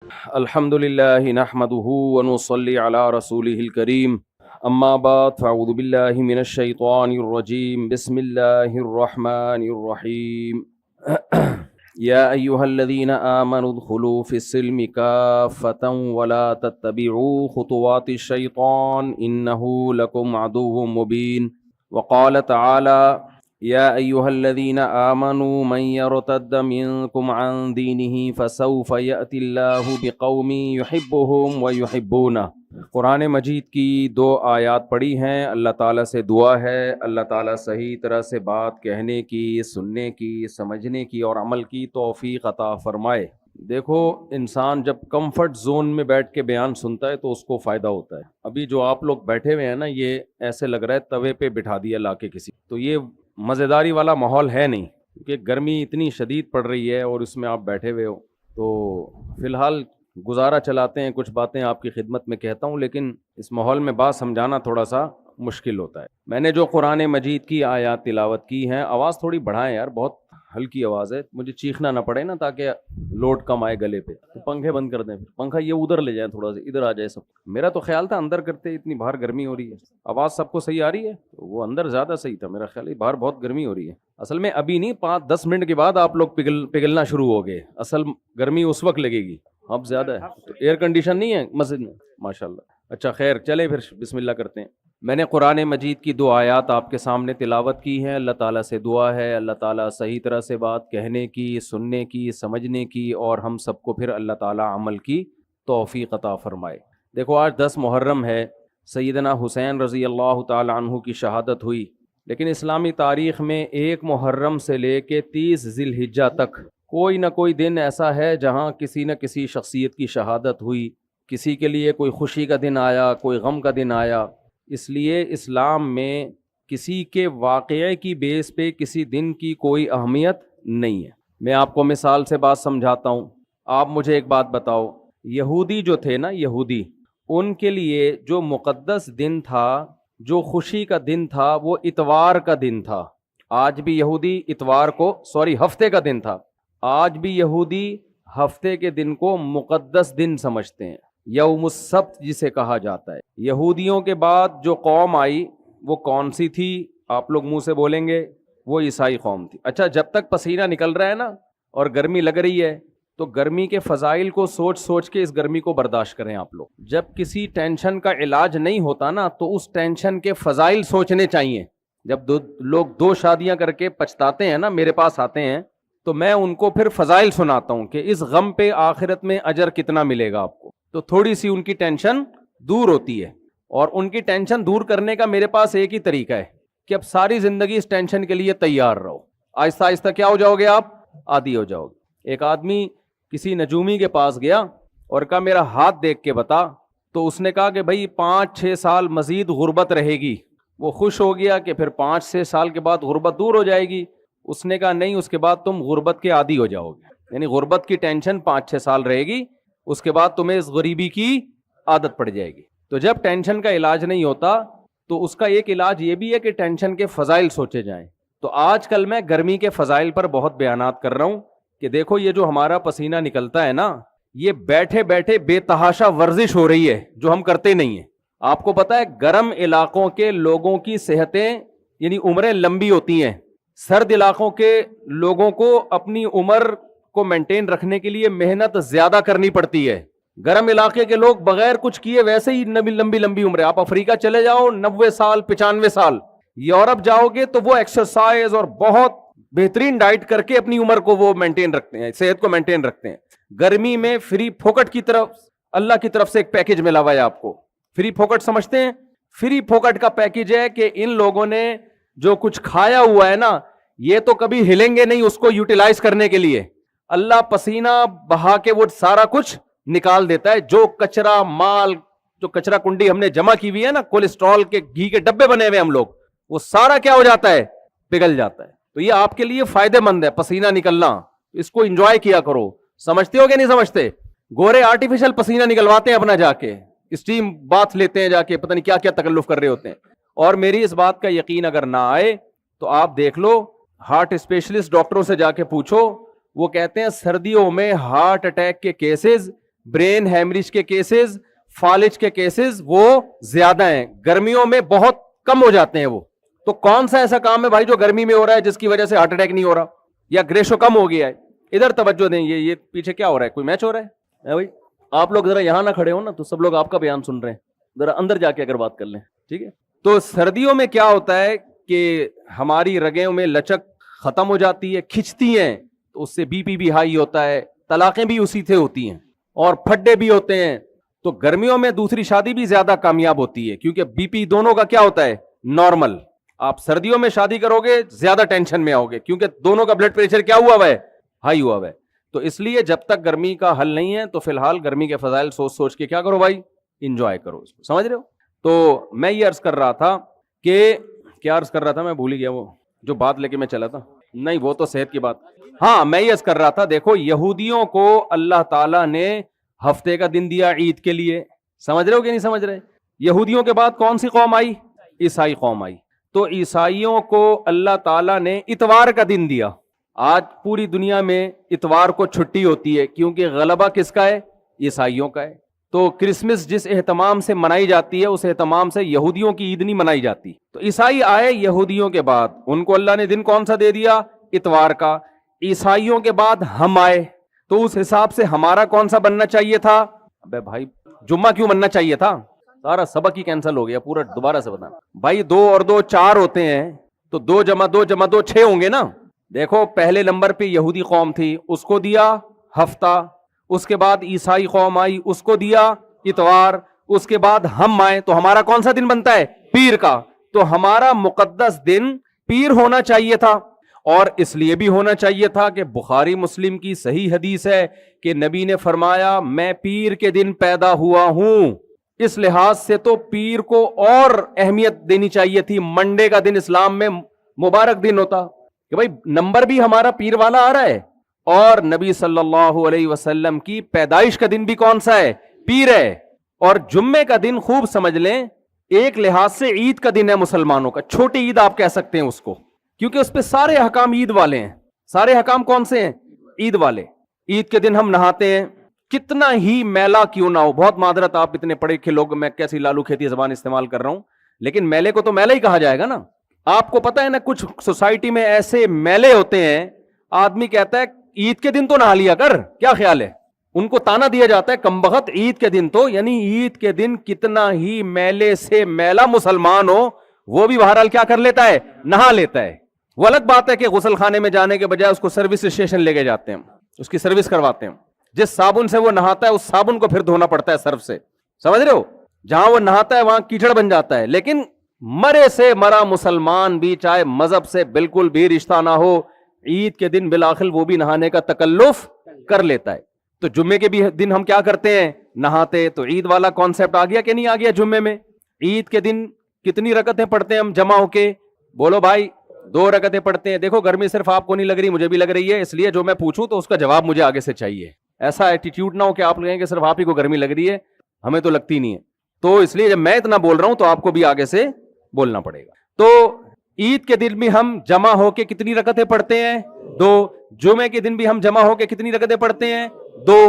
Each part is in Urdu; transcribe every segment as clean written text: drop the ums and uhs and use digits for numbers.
الحمد لله نحمده ونصلي على رسوله الكريم اما بعد فاعوذ بالله من الشيطان الرجيم بسم الله الرحمن الرحيم يا ايها الذين امنوا ادخلوا في السلم كافة ولا تتبعوا خطوات الشيطان انه لكم عدو مبين وقال تعالى یا ایھا الذین آمنوا من یرتد منکم عن دینہ فسوف یأتی اللہ بقوم یحبهم ویحبونہ۔ قرآن مجید کی 2 آیات پڑھی ہیں۔ اللہ تعالیٰ سے دعا ہے اللہ تعالیٰ صحیح طرح سے بات کہنے کی، سننے کی، سمجھنے کی اور عمل کی توفیق عطا فرمائے۔ دیکھو، انسان جب کمفرٹ زون میں بیٹھ کے بیان سنتا ہے تو اس کو فائدہ ہوتا ہے۔ ابھی جو آپ لوگ بیٹھے ہوئے ہیں نا، یہ ایسے لگ رہا ہے توے پہ بٹھا دیا لا کے کسی، تو یہ مزیداری والا ماحول ہے نہیں، کیونکہ گرمی اتنی شدید پڑ رہی ہے اور اس میں آپ بیٹھے ہوئے ہو۔ تو فی الحال گزارا چلاتے ہیں، کچھ باتیں آپ کی خدمت میں کہتا ہوں، لیکن اس ماحول میں بات سمجھانا تھوڑا سا مشکل ہوتا ہے۔ میں نے جو قرآن مجید کی آیات تلاوت کی ہیں، آواز تھوڑی بڑھائیں یار، بہت ہلکی آواز ہے، مجھے چیخنا نہ پڑے نا، تاکہ لوڈ کم آئے گلے پہ۔ تو پنکھے بند کر دیں، پھر پنکھا یہ ادھر لے جائیں، تھوڑا سا ادھر آ جائے سب۔ میرا تو خیال تھا اندر کرتے، اتنی باہر گرمی ہو رہی ہے۔ آواز سب کو صحیح آ رہی ہے؟ وہ اندر زیادہ صحیح تھا میرا خیال ہے، باہر بہت گرمی ہو رہی ہے۔ اصل میں ابھی نہیں، 5-10 منٹ کے بعد آپ لوگ پگھلنا شروع ہو گئے، اصل گرمی اس وقت لگے گی۔ اب زیادہ ہے تو ایئر کنڈیشن نہیں ہے مسجد میں؟ ماشاءاللہ۔ اچھا خیر، چلے پھر بسم اللہ کرتے ہیں۔ میں نے قرآن مجید کی 2 آیات آپ کے سامنے تلاوت کی ہیں۔ اللہ تعالیٰ سے دعا ہے اللہ تعالیٰ صحیح طرح سے بات کہنے کی، سننے کی، سمجھنے کی اور ہم سب کو پھر اللہ تعالیٰ عمل کی توفیق عطا فرمائے۔ دیکھو، آج 10 محرم ہے، سیدنا حسین رضی اللہ تعالیٰ عنہ کی شہادت ہوئی، لیکن اسلامی تاریخ میں 1 محرم سے لے کے 30 ذی الحجہ تک کوئی نہ کوئی دن ایسا ہے جہاں کسی نہ کسی شخصیت کی شہادت ہوئی، کسی کے لیے کوئی خوشی کا دن آیا، کوئی غم کا دن آیا۔ اس لیے اسلام میں کسی کے واقعے کی بیس پہ کسی دن کی کوئی اہمیت نہیں ہے۔ میں آپ کو مثال سے بات سمجھاتا ہوں۔ آپ مجھے ایک بات بتاؤ، یہودی جو تھے نا، یہودی، ان کے لیے جو مقدس دن تھا، جو خوشی کا دن تھا، وہ اتوار کا دن تھا۔ آج بھی یہودی اتوار کو ہفتے کا دن تھا۔ آج بھی یہودی ہفتے کے دن کو مقدس دن سمجھتے ہیں، یوم السبت جسے کہا جاتا ہے۔ یہودیوں کے بعد جو قوم آئی وہ کون سی تھی؟ آپ لوگ منہ سے بولیں گے وہ عیسائی قوم تھی۔ اچھا، جب تک پسینہ نکل رہا ہے نا اور گرمی لگ رہی ہے تو گرمی کے فضائل کو سوچ کے اس گرمی کو برداشت کریں آپ لوگ۔ جب کسی ٹینشن کا علاج نہیں ہوتا نا تو اس ٹینشن کے فضائل سوچنے چاہیے۔ جب لوگ 2 شادیاں کر کے پچھتاتے ہیں نا، میرے پاس آتے ہیں تو میں ان کو پھر فضائل سناتا ہوں کہ اس غم پہ آخرت میں اجر کتنا ملے گا آپ کو، تو تھوڑی سی ان کی ٹینشن دور ہوتی ہے۔ اور ان کی ٹینشن دور کرنے کا میرے پاس ایک ہی طریقہ ہے کہ اب ساری زندگی اس ٹینشن کے لیے تیار رہو۔ آہستہ آہستہ کیا ہو جاؤ گے آپ؟ عادی ہو جاؤ گے۔ ایک آدمی کسی نجومی کے پاس گیا اور کہا میرا ہاتھ دیکھ کے بتا، تو اس نے کہا کہ بھائی 5-6 سال مزید غربت رہے گی۔ وہ خوش ہو گیا کہ پھر 5-6 سال کے بعد غربت دور ہو جائے گی۔ اس نے کہا نہیں، اس کے بعد تم غربت کے عادی ہو جاؤ گے، یعنی غربت کی ٹینشن 5-6 سال رہے گی، اس کے بعد تمہیں اس غریبی کی عادت پڑ جائے گی۔ تو جب ٹینشن کا علاج نہیں ہوتا تو اس کا ایک علاج یہ بھی ہے کہ ٹینشن کے فضائل سوچے جائیں۔ تو آج کل میں گرمی کے فضائل پر بہت بیانات کر رہا ہوں کہ دیکھو، یہ جو ہمارا پسینہ نکلتا ہے نا، یہ بیٹھے بیٹھے بے تحاشا ورزش ہو رہی ہے جو ہم کرتے نہیں ہیں۔ آپ کو پتا ہے گرم علاقوں کے لوگوں کی صحتیں یعنی عمریں لمبی ہوتی ہیں، سرد علاقوں کے لوگوں کو اپنی عمر کو مینٹین رکھنے کے لیے محنت زیادہ کرنی پڑتی ہے۔ گرم علاقے کے لوگ بغیر کچھ کیے ویسے ہی لمبی عمریں۔ آپ افریقہ چلے جاؤ 90 سال 95 سال، یورپ جاؤ گے تو وہ ایکسرسائز اور بہت بہترین ڈائٹ کر کے اپنی عمر کو وہ مینٹین رکھتے ہیں، صحت کو مینٹین رکھتے ہیں۔ گرمی میں فری پھوکٹ کی طرف اللہ کی طرف سے ایک پیکج ملا ہوا ہے آپ کو۔ فری پھوکٹ سمجھتے ہیں؟ فری پھوکٹ کا پیکج ہے کہ ان لوگوں نے جو کچھ کھایا ہوا ہے نا، یہ تو کبھی ہلیں گے نہیں اس کو یوٹیلائز کرنے کے لیے۔ اللہ پسینہ بہا کے وہ سارا کچھ نکال دیتا ہے۔ جو کچرا مال، جو کچرا کنڈی ہم نے جمع کی ہوئی ہے نا، کولیسٹرول کے گھی کے ڈبے بنے ہوئے ہم لوگ، وہ سارا کیا ہو جاتا ہے؟ پگھل جاتا ہے۔ تو یہ آپ کے لیے فائدہ مند ہے پسینہ نکلنا، اس کو انجوائے کیا کرو۔ سمجھتے ہو کہ نہیں سمجھتے؟ گورے آرٹیفیشل پسینہ نکلواتے ہیں اپنا، جا کے اسٹیم باتھ لیتے ہیں، جا کے پتہ نہیں کیا کیا تکلف کر رہے ہوتے ہیں۔ اور میری اس بات کا یقین اگر نہ آئے تو آپ دیکھ لو، ہارٹ اسپیشلسٹ ڈاکٹروں سے جا کے پوچھو، وہ کہتے ہیں سردیوں میں ہارٹ اٹیک کے کیسز برین ہیمریج کے کیسز, فالج کے کیسز وہ زیادہ ہیں, گرمیوں میں بہت کم ہو جاتے ہیں وہ. تو کون سا ایسا کام ہے بھائی جو گرمی میں ہو رہا ہے جس کی وجہ سے ہارٹ اٹیک نہیں ہو رہا یا گریشو کم ہو گیا ہے؟ ادھر توجہ دیں. یہ پیچھے کیا ہو رہا ہے, کوئی میچ ہو رہا ہے بھائی؟ آپ لوگ ذرا یہاں نہ کھڑے ہو نا, تو سب لوگ آپ کا بیان سن رہے ہیں, ذرا اندر جا کے اگر بات کر لیں, ٹھیک ہے؟ تو سردیوں میں کیا ہوتا ہے کہ ہماری رگوں میں لچک ختم ہو جاتی ہے, کھچتی ہیں, تو اس سے بی پی بھی ہائی ہوتا ہے, طلاقیں بھی اسی سے ہوتی ہیں, اور پھڈے بھی ہوتے ہیں. تو گرمیوں میں دوسری شادی بھی زیادہ کامیاب ہوتی ہے کیونکہ بی پی دونوں کا کیا ہوتا ہے, نارمل. آپ سردیوں میں شادی کرو گے زیادہ ٹینشن میں آؤ گے کیونکہ دونوں کا بلڈ پریشر کیا ہوا ہے, ہائی ہوا ہے. تو اس لیے جب تک گرمی کا حل نہیں ہے تو فی الحال گرمی کے فضائل سوچ سوچ کے کیا کرو بھائی, انجوائے کرو اس کو, سمجھ رہے ہو؟ تو میں یہ عرض کر رہا تھا کہ کیا عرض کر رہا تھا, میں بھول ہی گیا وہ جو بات لے کے میں چلا تھا. نہیں, وہ تو صحت کی بات. ہاں, میں یہ عرض کر رہا تھا, دیکھو یہودیوں کو اللہ تعالیٰ نے ہفتے کا دن دیا عید کے لیے, سمجھ رہے ہو کہ نہیں سمجھ رہے؟ یہودیوں کے بعد کون سی قوم آئی؟ عیسائی قوم آئی. تو عیسائیوں کو اللہ تعالیٰ نے اتوار کا دن دیا. آج پوری دنیا میں اتوار کو چھٹی ہوتی ہے کیونکہ غلبہ کس کا ہے؟ عیسائیوں کا ہے. تو کرسمس جس اہتمام سے منائی جاتی ہے اس اہتمام سے یہودیوں کی عید نہیں منائی جاتی. تو عیسائی آئے یہودیوں کے بعد, ان کو اللہ نے دن کون سا دے دیا؟ اتوار کا. عیسائیوں کے بعد ہم آئے, تو اس حساب سے ہمارا کون سا بننا چاہیے تھا؟ ابے بھائی جمعہ کیوں بننا چاہیے تھا؟ سارا سبق ہی کینسل ہو گیا, پورا دوبارہ سے بتانا بھائی. 2 اور 2 4 ہوتے ہیں, تو 2 جمع 2 جمع 2 6 ہوں گے نا. دیکھو پہلے نمبر پہ یہودی قوم تھی, اس کو دیا ہفتہ. اس کے بعد عیسائی قوم آئی, اس کو دیا اتوار. اس کے بعد ہم آئے, تو ہمارا کون سا دن بنتا ہے؟ پیر کا. تو ہمارا مقدس دن پیر ہونا چاہیے تھا, اور اس لیے بھی ہونا چاہیے تھا کہ بخاری مسلم کی صحیح حدیث ہے کہ نبی نے فرمایا میں پیر کے دن پیدا ہوا ہوں. اس لحاظ سے تو پیر کو اور اہمیت دینی چاہیے تھی. منڈے کا دن اسلام میں مبارک دن ہوتا کہ بھائی نمبر بھی ہمارا پیر والا آ رہا ہے, اور نبی صلی اللہ علیہ وسلم کی پیدائش کا دن بھی کون سا ہے؟ پیر ہے. اور جمعے کا دن خوب سمجھ لیں, ایک لحاظ سے عید کا دن ہے مسلمانوں کا, چھوٹی عید آپ کہہ سکتے ہیں اس کو, کیونکہ اس پہ سارے حکام عید والے ہیں. سارے حکام کون سے ہیں؟ عید والے. عید کے دن ہم نہاتے ہیں, کتنا ہی میلا کیوں نہ ہو. بہت معذرت, آپ اتنے پڑھے لکھے لوگ, میں کیسی لالو کھیتی زبان استعمال کر رہا ہوں, لیکن میلے کو تو میلہ ہی کہا جائے گا نا. آپ کو پتہ ہے نا, کچھ سوسائٹی میں ایسے میلے ہوتے ہیں, آدمی کہتا ہے عید کے دن تو نہا لیا کر, کیا خیال ہے؟ ان کو تانا دیا جاتا ہے کمبخت عید کے دن تو, یعنی عید کے دن کتنا ہی میلے سے میلا مسلمان ہو وہ بھی بہرحال کیا کر لیتا ہے؟ نہا لیتا ہے. وہ الگ بات ہے کہ غسل خانے میں جانے کے بجائے اس کو سروس اسٹیشن لے کے جاتے ہیں, اس کی سروس کرواتے ہیں. جس صابن سے وہ نہاتا ہے اس صابن کو پھر دھونا پڑتا ہے سرف سے, سمجھ رہے ہو؟ جہاں وہ نہاتا ہے وہاں کیچڑ بن جاتا ہے. لیکن مرے سے مرا مسلمان بھی, چاہے مذہب سے بالکل بھی رشتہ نہ ہو, عید کے دن بالآخر وہ بھی نہانے کا تکلف کر لیتا ہے. تو جمعے کے بھی دن ہم کیا کرتے ہیں؟ نہاتے. تو عید والا کانسیپٹ آ گیا کہ نہیں آ گیا جمعے میں؟ عید کے دن کتنی رکعتیں پڑھتے ہیں ہم جمع ہو کے؟ بولو بھائی, 2 رکعتیں پڑھتے ہیں. دیکھو گرمی صرف آپ کو نہیں لگ رہی, مجھے بھی لگ رہی ہے, اس لیے جو میں پوچھوں تو اس کا جواب مجھے آگے سے چاہیے. ایسا ایٹیٹیوڈ نہ ہو کہ آپ لگیں کہ صرف آپ ہی کو گرمی لگ رہی ہے, ہمیں تو لگتی نہیں ہے. تو اس لیے جب میں اتنا بول رہا ہوں تو آپ کو بھی آگے سے بولنا پڑے گا. تو عید کے دن بھی ہم جمع ہو کے کتنی رکعتیں پڑھتے ہیں؟ 2. جمعے کے دن بھی ہم جمع ہو کے کتنی رکعتیں پڑھتے ہیں؟ 2.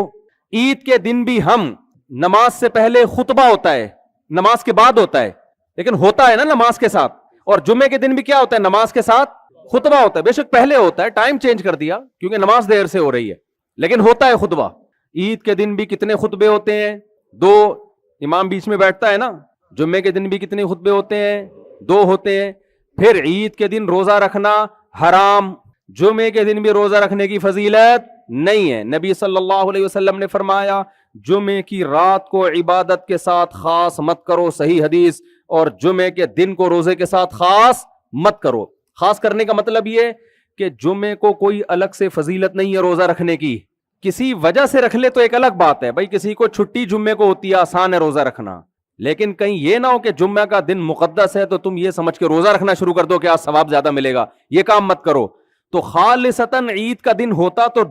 عید کے دن بھی ہم, نماز سے پہلے خطبہ ہوتا ہے, نماز کے بعد ہوتا ہے, لیکن ہوتا ہے نا نماز کے ساتھ. اور جمعے کے دن بھی کیا ہوتا ہے؟ نماز کے ساتھ خطبہ ہوتا ہے. بے شک پہلے ہوتا ہے, ٹائم چینج کر دیا کیونکہ نماز دیر سے ہو رہی ہے, لیکن ہوتا ہے خطبہ. عید کے دن بھی کتنے خطبے ہوتے ہیں؟ 2. امام بیچ میں بیٹھتا ہے نا. جمعے کے دن بھی کتنے خطبے ہوتے ہیں؟ 2 ہوتے ہیں. پھر عید کے دن روزہ رکھنا حرام, جمعے کے دن بھی روزہ رکھنے کی فضیلت نہیں ہے. نبی صلی اللہ علیہ وسلم نے فرمایا جمعے کی رات کو عبادت کے ساتھ خاص مت کرو, صحیح حدیث, اور جمعے کے دن کو روزے کے ساتھ خاص مت کرو. خاص کرنے کا مطلب یہ کہ جمعے کو کوئی الگ سے فضیلت نہیں ہے روزہ رکھنے کی, کسی وجہ سے رکھ لے تو ایک الگ بات ہے. بھائی کسی کو چھٹی جمعے کو ہوتی ہے, آسان ہے روزہ رکھنا, لیکن کہیں یہ نہ ہو کہ جمعہ کا دن مقدس ہے تو تم یہ سمجھ کے روزہ رکھنا شروع کر دو کہ آج ثواب زیادہ ملے گا. یہ کام مت کرو. تو خالصتاً عید کا دن ہوتا تو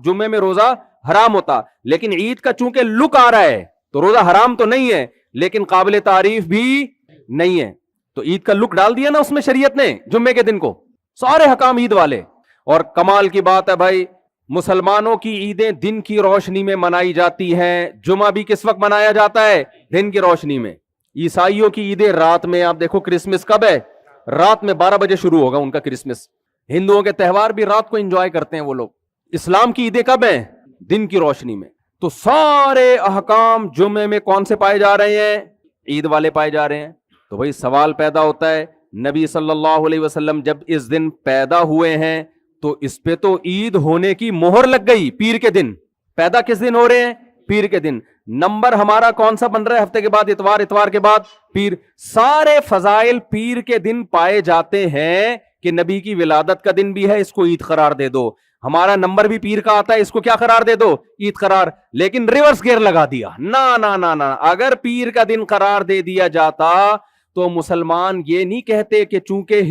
جمعے میں روزہ حرام ہوتا, لیکن عید کا چونکہ لک آ رہا ہے تو روزہ حرام تو نہیں ہے لیکن قابل تعریف بھی نہیں ہے. تو عید کا لک ڈال دیا نا اس میں شریعت نے جمعے کے دن کو, سارے حکام عید والے. اور کمال کی بات ہے بھائی, مسلمانوں کی عیدیں دن کی روشنی میں منائی جاتی ہیں. جمعہ بھی کس وقت منایا جاتا ہے؟ دن کی روشنی میں. عیسائیوں کی عیدیں رات میں. آپ دیکھو کرسمس کب ہے؟ رات میں 12 بجے شروع ہوگا ان کا کرسمس. ہندوؤں کے تہوار بھی رات کو انجوائے کرتے ہیں وہ لوگ. اسلام کی عیدیں کب ہیں؟ دن کی روشنی میں. تو سارے احکام جمعے میں کون سے پائے جا رہے ہیں؟ عید والے پائے جا رہے ہیں. تو بھائی سوال پیدا ہوتا ہے, نبی صلی اللہ علیہ وسلم جب اس دن پیدا ہوئے ہیں تو اس پہ تو عید ہونے کی مہر لگ گئی. پیر کے دن پیدا کس دن ہو رہے ہیں؟ پیر کے دن. نمبر ہمارا کون سا بن رہا ہے؟ ہفتے کے بعد اتوار, اتوار کے بعد پیر. سارے فضائل پیر کے دن پائے جاتے ہیں کہ نبی کی ولادت کا دن بھی ہے, اس کو عید قرار دے دو. ہمارا نمبر بھی پیر کا آتا ہے, اس کو کیا قرار دے دو؟ عید قرار. لیکن ریورس گیئر لگا دیا. نا اگر پیر کا دن قرار دے دیا جاتا تو مسلمان یہ نہیں کہتے کہ چونکہ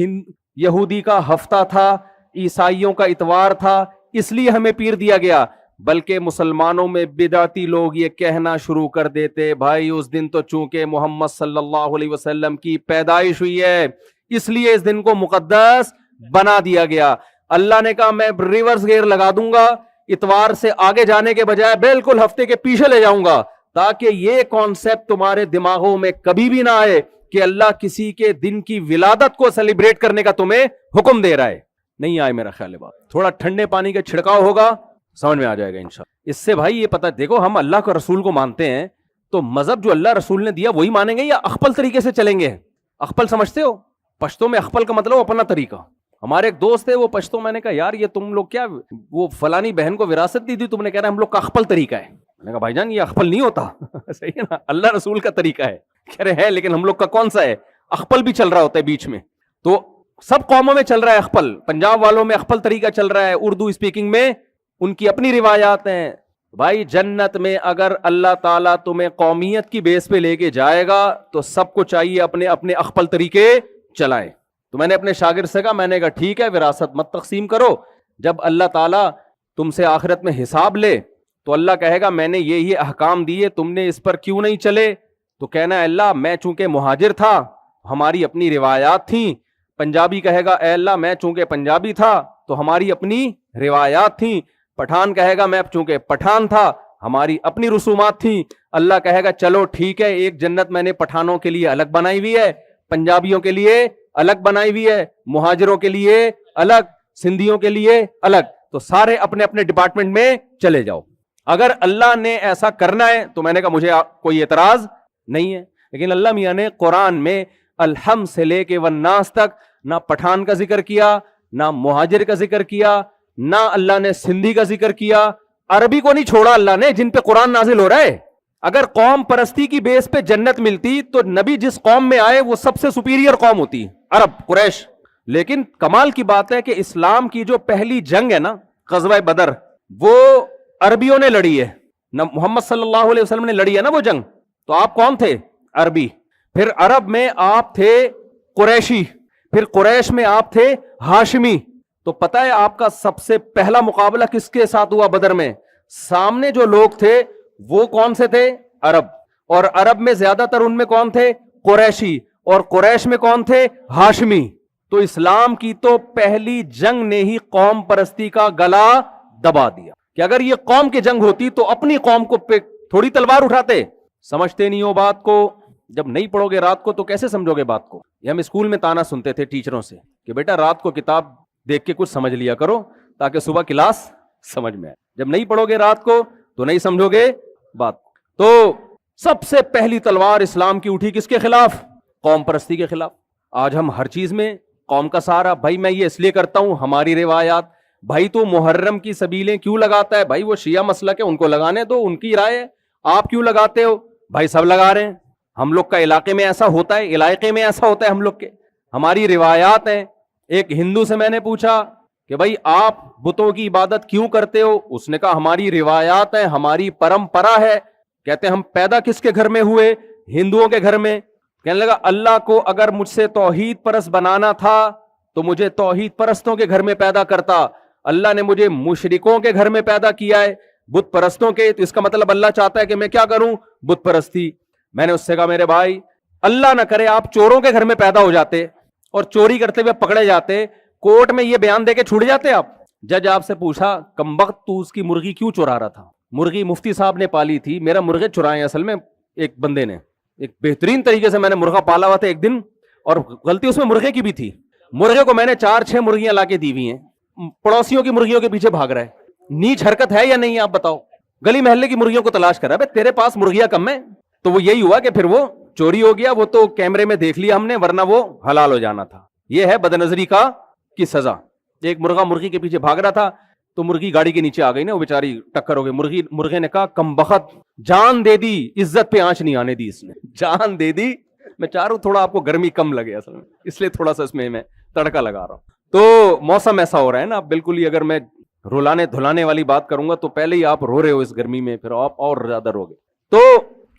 یہودی کا ہفتہ تھا, عیسائیوں کا اتوار تھا, اس لیے ہمیں پیر دیا گیا. بلکہ مسلمانوں میں بدعتی لوگ یہ کہنا شروع کر دیتے, بھائی اس دن تو چونکہ محمد صلی اللہ علیہ وسلم کی پیدائش ہوئی ہے اس لیے اس دن کو مقدس بنا دیا گیا. اللہ نے کہا میں ریورس گیئر لگا دوں گا, اتوار سے آگے جانے کے بجائے بالکل ہفتے کے پیچھے لے جاؤں گا, تاکہ یہ کانسیپٹ تمہارے دماغوں میں کبھی بھی نہ آئے کہ اللہ کسی کے دن کی ولادت کو سیلیبریٹ کرنے کا تمہیں حکم دے رہا ہے. نہیں آئے میرا خیال ہے بات. تھوڑا ٹھنڈے پانی کا چھڑکاؤ ہوگا, سمجھ میں آ جائے گا انشاءاللہ. اس سے بھائی یہ پتہ, دیکھو ہم اللہ کا رسول کو مانتے ہیں تو مذہب جو اللہ رسول نے دیا وہی مانیں گے یا اخپل طریقے سے چلیں گے؟ اخپل سمجھتے ہو؟ پشتو میں اخپل کا مطلب اپنا طریقہ. ہمارے ایک دوست ہے وہ پشتو, میں نے کہا یار یہ تم لوگ کیا وہ فلانی بہن کو وراثت دی تھی, تم نے کہہ رہا ہم لوگ کا اخپل طریقہ ہے. میں نے کہا بھائی جان یہ اخپل نہیں ہوتا. صحیح ہے نا, اللہ رسول کا طریقہ ہے. کہہ رہے ہیں لیکن ہم لوگ کا کون سا ہے؟ اخپل بھی چل رہا ہوتا ہے بیچ میں. تو سب قوموں میں چل رہا ہے اخپل. پنجاب والوں میں اخپل طریقہ چل رہا ہے, اردو اسپیکنگ میں ان کی اپنی روایات ہیں. بھائی جنت میں اگر اللہ تعالیٰ تمہیں قومیت کی بیس پہ لے کے جائے گا تو سب کو چاہیے اپنے اپنے اخپل طریقے چلائیں. تو میں نے اپنے شاگرد سے کہا, میں نے کہا ٹھیک ہے وراثت مت تقسیم کرو, جب اللہ تعالیٰ تم سے آخرت میں حساب لے تو اللہ کہے گا میں نے یہ احکام دیے, تم نے اس پر کیوں نہیں چلے؟ تو کہنا ہے اللہ میں چونکہ مہاجر تھا ہماری اپنی روایات تھیں. پنجابی کہے گا اے اللہ میں چونکہ پنجابی تھا تو ہماری اپنی روایات تھیں. پٹھان کہے گا میں چونکہ پٹھان تھا ہماری اپنی رسومات تھیں. اللہ کہے گا چلو ٹھیک ہے, ایک جنت میں نے پٹھانوں کے لیے الگ بنائی ہوئی ہے, پنجابیوں کے لیے الگ بنائی ہوئی ہے, مہاجروں کے لیے الگ, سندھیوں کے لیے الگ. تو سارے اپنے اپنے ڈپارٹمنٹ میں چلے جاؤ. اگر اللہ نے ایسا کرنا ہے تو میں نے کہا مجھے کوئی اعتراض نہیں ہے. لیکن اللہ میاں نے قرآن میں الحم سے لے کے والناس تک نہ پٹھان کا ذکر کیا, نہ مہاجر کا ذکر کیا, نہ اللہ نے سندھی کا ذکر کیا. عربی کو نہیں چھوڑا اللہ نے جن پہ قرآن نازل ہو رہا ہے. اگر قوم پرستی کی بیس پہ جنت ملتی تو نبی جس قوم میں آئے وہ سب سے سپیریئر قوم ہوتی, عرب, قریش. لیکن کمال کی بات ہے کہ اسلام کی جو پہلی جنگ ہے نا, غزوہ بدر, وہ عربیوں نے لڑی ہے, نہ محمد صلی اللہ علیہ وسلم نے لڑی ہے نا وہ جنگ. تو آپ کون تھے؟ عربی. پھر عرب میں آپ تھے قریشی, پھر قریش میں آپ تھے ہاشمی. تو پتہ ہے آپ کا سب سے پہلا مقابلہ کس کے ساتھ ہوا بدر میں؟ سامنے جو لوگ تھے وہ کون سے تھے؟ عرب. اور عرب میں زیادہ تر ان میں کون تھے؟ قریشی. اور قریش میں کون تھے؟ ہاشمی. تو اسلام کی تو پہلی جنگ نے ہی قوم پرستی کا گلا دبا دیا کہ اگر یہ قوم کی جنگ ہوتی تو اپنی قوم کو پہ تھوڑی تلوار اٹھاتے. سمجھتے نہیں ہو بات کو. جب نہیں پڑھو گے رات کو تو کیسے سمجھو گے بات کو؟ یہ ہم اسکول میں تانا سنتے تھے ٹیچروں سے کہ بیٹا رات کو کتاب دیکھ کے کچھ سمجھ لیا کرو تاکہ صبح کلاس سمجھ میں آئے. جب نہیں پڑھو گے رات کو تو نہیں سمجھو گے بات. تو سب سے پہلی تلوار اسلام کی اٹھی کس کے خلاف؟ قوم پرستی کے خلاف. آج ہم ہر چیز میں قوم کا سہارا, بھائی میں یہ اس لیے کرتا ہوں ہماری روایات. بھائی تو محرم کی سبیلیں کیوں لگاتا ہے؟ بھائی وہ شیعہ مسلک ہے ان کو لگانے دو, ان کی رائے ہے. آپ کیوں لگاتے ہو؟ بھائی سب لگا رہے ہیں. ہم لوگ کا علاقے میں ایسا ہوتا ہے, علاقے میں ایسا ہوتا ہے ہم لوگ کے, ہماری روایات ہیں. ایک ہندو سے میں نے پوچھا کہ بھائی آپ بتوں کی عبادت کیوں کرتے ہو؟ اس نے کہا ہماری روایات ہیں, ہماری پرمپرا ہے. کہتے ہیں ہم پیدا کس کے گھر میں ہوئے؟ ہندوؤں کے گھر میں. کہنے لگا اللہ کو اگر مجھ سے توحید پرست بنانا تھا تو مجھے توحید پرستوں کے گھر میں پیدا کرتا. اللہ نے مجھے مشرکوں کے گھر میں پیدا کیا ہے, بت پرستوں کے, تو اس کا مطلب اللہ چاہتا ہے کہ میں کیا کروں؟ بت پرستی. میں نے اس سے کہا میرے بھائی اللہ نہ کرے آپ چوروں کے گھر میں پیدا ہو جاتے اور چوری کرتے ہوئے پکڑے جاتے, کورٹ میں یہ بیان دے کے چھوٹ جاتے آپ جج آپ سے پوچھا کمبخت تو اس کی مرغی کیوں چرا رہا تھا؟ مرغی مفتی صاحب نے پالی تھی، میرا مرغے چرائے اصل میں ایک بندے نے، ایک بہترین طریقے سے میں نے مرغا پالا ہوا تھا ایک دن، اور غلطی اس میں مرغے کی بھی تھی. مرغے کو میں نے 4-6 مرغیاں لا کے دی ہوئی ہیں، پڑوسیوں کی مرغیوں کے پیچھے بھاگ رہا ہے. نیچ حرکت ہے یا نہیں ہے آپ بتاؤ؟ گلی محلے کی مرغیوں کو تلاش کر رہا ہے. بھائی تیرے پاس مرغیاں کم ہیں. تو وہ یہی ہوا کہ پھر وہ چوری ہو گیا، وہ تو کیمرے میں دیکھ لیا ہم نے، ورنہ وہ حلال ہو جانا تھا. یہ ہے بدنظری کی سزا. ایک مرغا مرغی کے پیچھے بھاگ رہا تھا تو مرغی گاڑی کے نیچے آ گئی نا، وہ بیچاری ٹکر ہو گئی. مرغے نے کہا کمبخت جان دے دی، عزت پہ آنچ نہیں آنے دی اس نے، جان دے دی. میں چاہ رہا ہوں تھوڑا آپ کو گرمی کم لگے اصل میں، اس لیے تھوڑا سا اس میں تڑکا لگا رہا ہوں. تو موسم ایسا ہو رہا ہے نا بالکل ہی، اگر میں رلانے دھلانے والی بات کروں گا تو پہلے ہی آپ رو رہے ہو اس گرمی میں، پھر آپ اور زیادہ رو گے. تو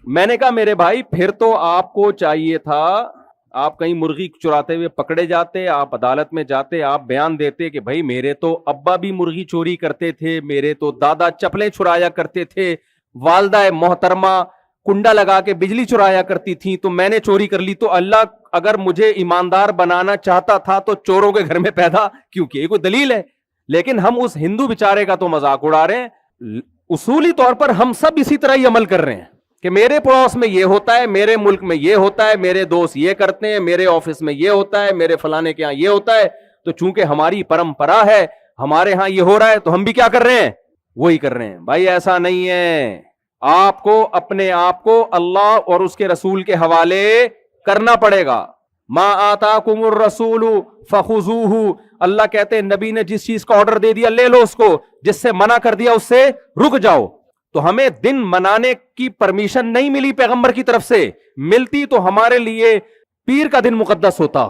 میں نے کہا میرے بھائی پھر تو آپ کو چاہیے تھا، آپ کہیں مرغی چراتے ہوئے پکڑے جاتے، آپ عدالت میں جاتے، آپ بیان دیتے کہ بھائی میرے تو ابا بھی مرغی چوری کرتے تھے، میرے تو دادا چپلیں چرایا کرتے تھے، والدہ محترمہ کنڈا لگا کے بجلی چرایا کرتی تھی، تو میں نے چوری کر لی. تو اللہ اگر مجھے ایماندار بنانا چاہتا تھا تو چوروں کے گھر میں پیدا کیوں کیا؟ یہ کوئی دلیل ہے؟ لیکن ہم اس ہندو بیچارے کا تو مذاق اڑا رہے ہیں. اصولی طور پر ہم سب اسی طرح ہی عمل کر رہے ہیں کہ میرے پڑوس میں یہ ہوتا ہے، میرے ملک میں یہ ہوتا ہے، میرے دوست یہ کرتے ہیں، میرے آفس میں یہ ہوتا ہے، میرے فلانے کے ہاں یہ ہوتا ہے، تو چونکہ ہماری پرمپرا ہے، ہمارے ہاں یہ ہو رہا ہے، تو ہم بھی کیا کر رہے ہیں؟ وہی کر رہے ہیں. بھائی ایسا نہیں ہے. آپ کو اپنے آپ کو اللہ اور اس کے رسول کے حوالے کرنا پڑے گا. ما آتاکم الرسول فخذوہ، اللہ کہتے ہیں نبی نے جس چیز کا آرڈر دے دیا لے لو اس کو، جس سے منع کر دیا اس سے رک جاؤ. تو ہمیں دن منانے کی پرمیشن نہیں ملی پیغمبر کی طرف سے، ملتی تو ہمارے لیے پیر کا دن مقدس ہوتا.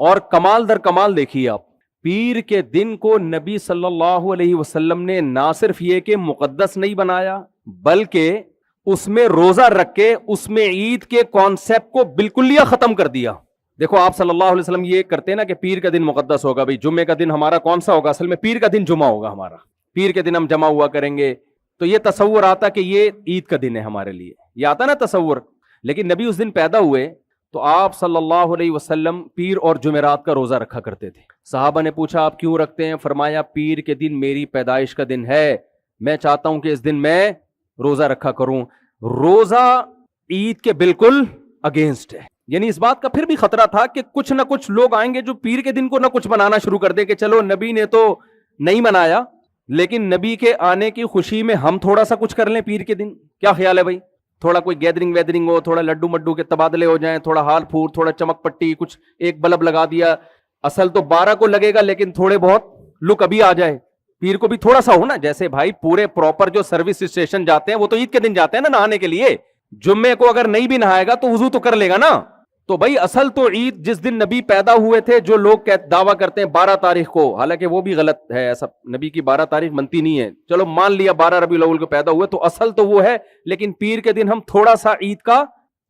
اور کمال در کمال دیکھیے آپ، پیر کے دن کو نبی صلی اللہ علیہ وسلم نے نہ صرف یہ کہ مقدس نہیں بنایا، بلکہ اس میں روزہ رکھ کے اس میں عید کے کانسیپٹ کو بالکل لیا ختم کر دیا. دیکھو آپ صلی اللہ علیہ وسلم یہ کرتے نا کہ پیر کا دن مقدس ہوگا، بھئی جمعے کا دن ہمارا کون سا ہوگا؟ اصل میں پیر کا دن جمعہ ہوگا ہمارا، پیر کے دن ہم جمع ہوا کریں گے. تو یہ تصور آتا کہ یہ عید کا دن ہے ہمارے لیے، یہ آتا نا تصور. لیکن نبی اس دن پیدا ہوئے تو آپ صلی اللہ علیہ وسلم پیر اور جمعرات کا روزہ رکھا کرتے تھے. صحابہ نے پوچھا آپ کیوں رکھتے ہیں؟ فرمایا پیر کے دن میری پیدائش کا دن ہے، میں چاہتا ہوں کہ اس دن میں روزہ رکھا کروں. روزہ عید کے بالکل اگینسٹ ہے. یعنی اس بات کا پھر بھی خطرہ تھا کہ کچھ نہ کچھ لوگ آئیں گے جو پیر کے دن کو نہ کچھ منانا شروع کر دے کہ چلو نبی نے تو نہیں منایا، لیکن نبی کے آنے کی خوشی میں ہم تھوڑا سا کچھ کر لیں پیر کے دن. کیا خیال ہے بھائی؟ تھوڑا کوئی گیدرنگ ویدرنگ ہو، تھوڑا لڈو مڈو کے تبادلے ہو جائیں، تھوڑا ہال پھور، تھوڑا چمک پٹی، کچھ ایک بلب لگا دیا. اصل تو 12 کو لگے گا لیکن تھوڑے بہت لک ابھی آ جائے. پیر کو بھی تھوڑا سا ہو نا، جیسے بھائی پورے پراپر جو سروس اسٹیشن جاتے ہیں وہ تو عید کے دن جاتے ہیں نا نہانے کے لیے. جمعے کو اگر نہیں بھی نہائے گا تو وضو تو کر لے گا نا. تو بھائی اصل تو عید جس دن نبی پیدا ہوئے تھے، جو لوگ دعویٰ کرتے ہیں 12 تاریخ کو، حالانکہ وہ بھی غلط ہے، ایسا نبی کی 12 تاریخ بنتی نہیں ہے. چلو مان لیا 12 ربیع الاول کو پیدا ہوئے تو اصل تو وہ ہے، لیکن پیر کے دن ہم تھوڑا سا عید کا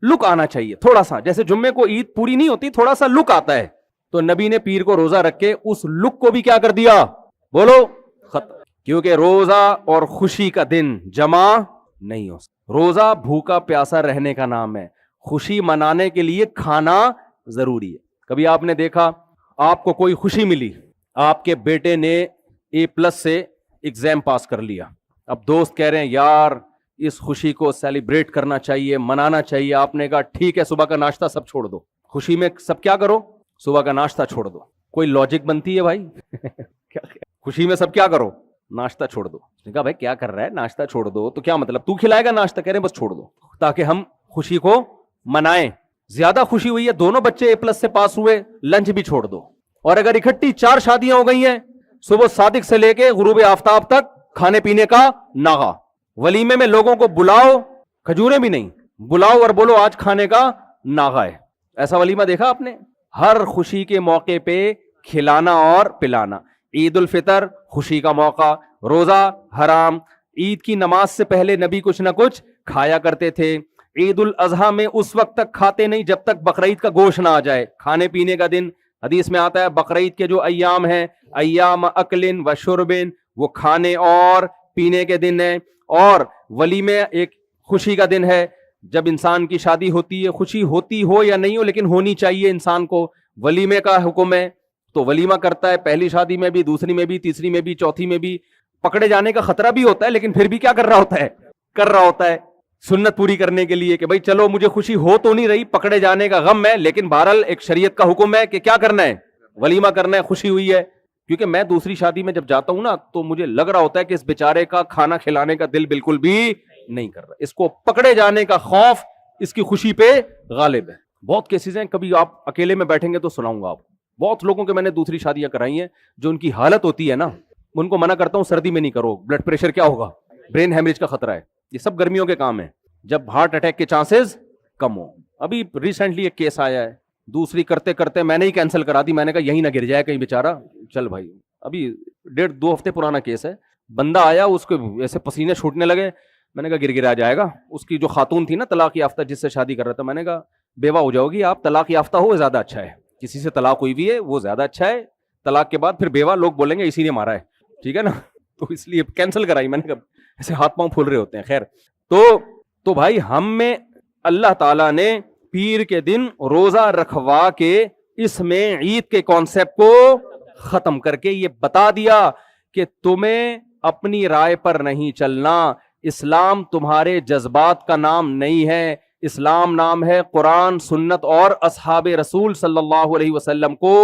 لک آنا چاہیے، تھوڑا سا. جیسے جمعے کو عید پوری نہیں ہوتی، تھوڑا سا لک آتا ہے. تو نبی نے پیر کو روزہ رکھ کے اس لک کو بھی کیا کر دیا؟ بولو ختم. کیونکہ روزہ اور خوشی کا دن جمع نہیں ہو سکتا. روزہ بھوکا پیاسا رہنے کا نام ہے، خوشی منانے کے لیے کھانا ضروری ہے. کبھی آپ نے دیکھا آپ کو کوئی خوشی ملی، آپ کے بیٹے نے A+ سے ایگزام پاس کر لیا، اب دوست کہہ رہے ہیں یار اس خوشی کو سیلیبریٹ کرنا چاہیے، منانا چاہیے. آپ نے کہا ٹھیک ہے صبح کا ناشتہ سب چھوڑ دو. خوشی میں سب کیا کرو؟ صبح کا ناشتہ چھوڑ دو. کوئی لاجک بنتی ہے بھائی؟ خوشی میں سب کیا کرو؟ ناشتہ چھوڑ دو. اس نے کہا بھائی کیا کر رہا ہے، ناشتہ چھوڑ دو تو کیا مطلب تو کھلائے گا ناشتہ؟ کہہ رہے ہیں بس چھوڑ دو تاکہ ہم خوشی کو منائیں. زیادہ خوشی ہوئی ہے، دونوں بچے A+ سے پاس ہوئے، لنچ بھی چھوڑ دو. اور اگر اکٹھی 4 شادیاں ہو گئی ہیں، صبح صادق سے لے کے غروب آفتاب تک کھانے پینے کا ناغا، ولیمے میں لوگوں کو بلاؤ، کھجوریں بھی نہیں، بلاؤ اور بولو آج کھانے کا ناغا ہے. ایسا ولیمہ دیکھا آپ نے؟ ہر خوشی کے موقع پہ کھلانا اور پلانا. عید الفطر خوشی کا موقع، روزہ حرام. عید کی نماز سے پہلے نبی کچھ نہ کچھ کھایا کرتے تھے. عید الاضحیٰ میں اس وقت تک کھاتے نہیں جب تک بقرعید کا گوشت نہ آ جائے. کھانے پینے کا دن، حدیث میں آتا ہے بقرعید کے جو ایام ہیں ایام اکل و شرب، وہ کھانے اور پینے کے دن ہیں. اور ولیمے ایک خوشی کا دن ہے. جب انسان کی شادی ہوتی ہے، خوشی ہوتی ہو یا نہیں ہو لیکن ہونی چاہیے انسان کو، ولیمے کا حکم ہے. تو ولیمہ کرتا ہے پہلی شادی میں بھی, دوسری میں بھی, تیسری میں بھی, چوتھی میں بھی. پکڑے جانے کا خطرہ بھی ہوتا ہے, لیکن پھر بھی کیا کر رہا ہوتا ہے سنت پوری کرنے کے لیے کہ بھائی چلو مجھے خوشی ہو تو نہیں رہی, پکڑے جانے کا غم ہے, لیکن بہرحال ایک شریعت کا حکم ہے کہ کیا کرنا ہے, ولیمہ کرنا ہے, خوشی ہوئی ہے. کیونکہ میں دوسری شادی میں جب جاتا ہوں نا تو مجھے لگ رہا ہوتا ہے کہ اس بیچارے کا کھانا کھلانے کا دل بالکل بھی نہیں کر رہا, اس کو پکڑے جانے کا خوف اس کی خوشی پہ غالب ہے. بہت کیسز ہیں, کبھی آپ اکیلے میں بیٹھیں گے تو سناؤں گا آپ. بہت لوگوں کے میں نے دوسری شادیاں کرائی ہیں, جو ان کی حالت ہوتی ہے نا, ان کو منع کرتا ہوں سردی میں نہیں کرو, بلڈ پریشر کیا ہوگا, برین ہیمریج کا خطرہ ہے. یہ سب گرمیوں کے کام ہیں جب ہارٹ اٹیک کے چانسز کم ہو. ابھی ریسنٹلی ایک کیس آیا ہے, دوسری کرتے کرتے میں نے ہی کینسل کرا دی, میں نے کہا یہیں نہ گر جائے کہیں بیچارہ, چل بھائی. ابھی 1.5-2 ہفتے پرانا کیس ہے, بندہ آیا, اس کو ایسے پسینے چھوٹنے لگے, میں نے کہا گر جائے گا. اس کی جو خاتون تھی نا طلاق یافتہ جس سے شادی کر رہا تھا, میں نے کہا بیوہ ہو جاؤ گی آپ, طلاق یافتہ ہو زیادہ اچھا ہے, کسی سے طلاق ہوئی بھی ہے وہ زیادہ اچھا ہے, طلاق کے بعد پھر بیوہ لوگ بولیں گے اسی نے مارا ہے, ٹھیک ہے نا, تو اس لیے کینسل کرائی. میں نے کہا ایسے ہاتھ پاؤں پھول رہے ہوتے ہیں. خیر, تو بھائی ہم میں اللہ تعالیٰ نے پیر کے دن روزہ رکھوا کے اس میں عید کے کانسیپٹ کو ختم کر کے یہ بتا دیا کہ تمہیں اپنی رائے پر نہیں چلنا, اسلام تمہارے جذبات کا نام نہیں ہے, اسلام نام ہے قرآن, سنت اور اصحاب رسول صلی اللہ علیہ وسلم کو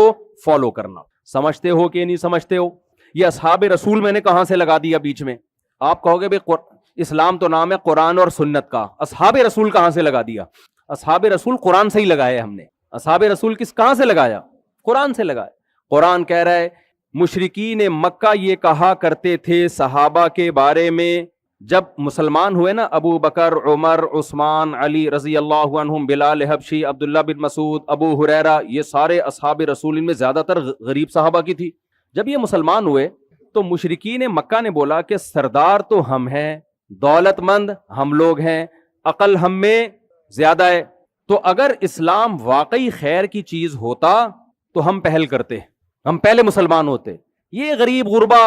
فالو کرنا. سمجھتے ہو کہ نہیں سمجھتے ہو؟ یہ اصحاب رسول میں نے کہاں سے لگا دیا بیچ میں؟ آپ کہو گے بھائی اسلام تو نام ہے قرآن اور سنت کا, اصحاب رسول کہاں سے لگا دیا؟ اصحاب رسول قرآن سے ہی لگائے ہم نے. اصحاب رسول کہاں سے لگایا؟ قرآن سے لگایا. قرآن کہہ رہا ہے مشرکین مکہ یہ کہا کرتے تھے صحابہ کے بارے میں, جب مسلمان ہوئے نا ابو بکر, عمر, عثمان, علی رضی اللہ عنہم, بلال حبشی, عبداللہ بن مسعود, ابو ہریرہ, یہ سارے اصحاب رسول, ان میں زیادہ تر غریب صحابہ کی تھی. جب یہ مسلمان ہوئے تو مشرکین مکہ نے بولا کہ سردار تو ہم ہیں, دولت مند ہم لوگ ہیں, عقل ہم میں زیادہ ہے, تو اگر اسلام واقعی خیر کی چیز ہوتا تو ہم پہل کرتے, ہم پہلے مسلمان ہوتے. یہ غریب غربا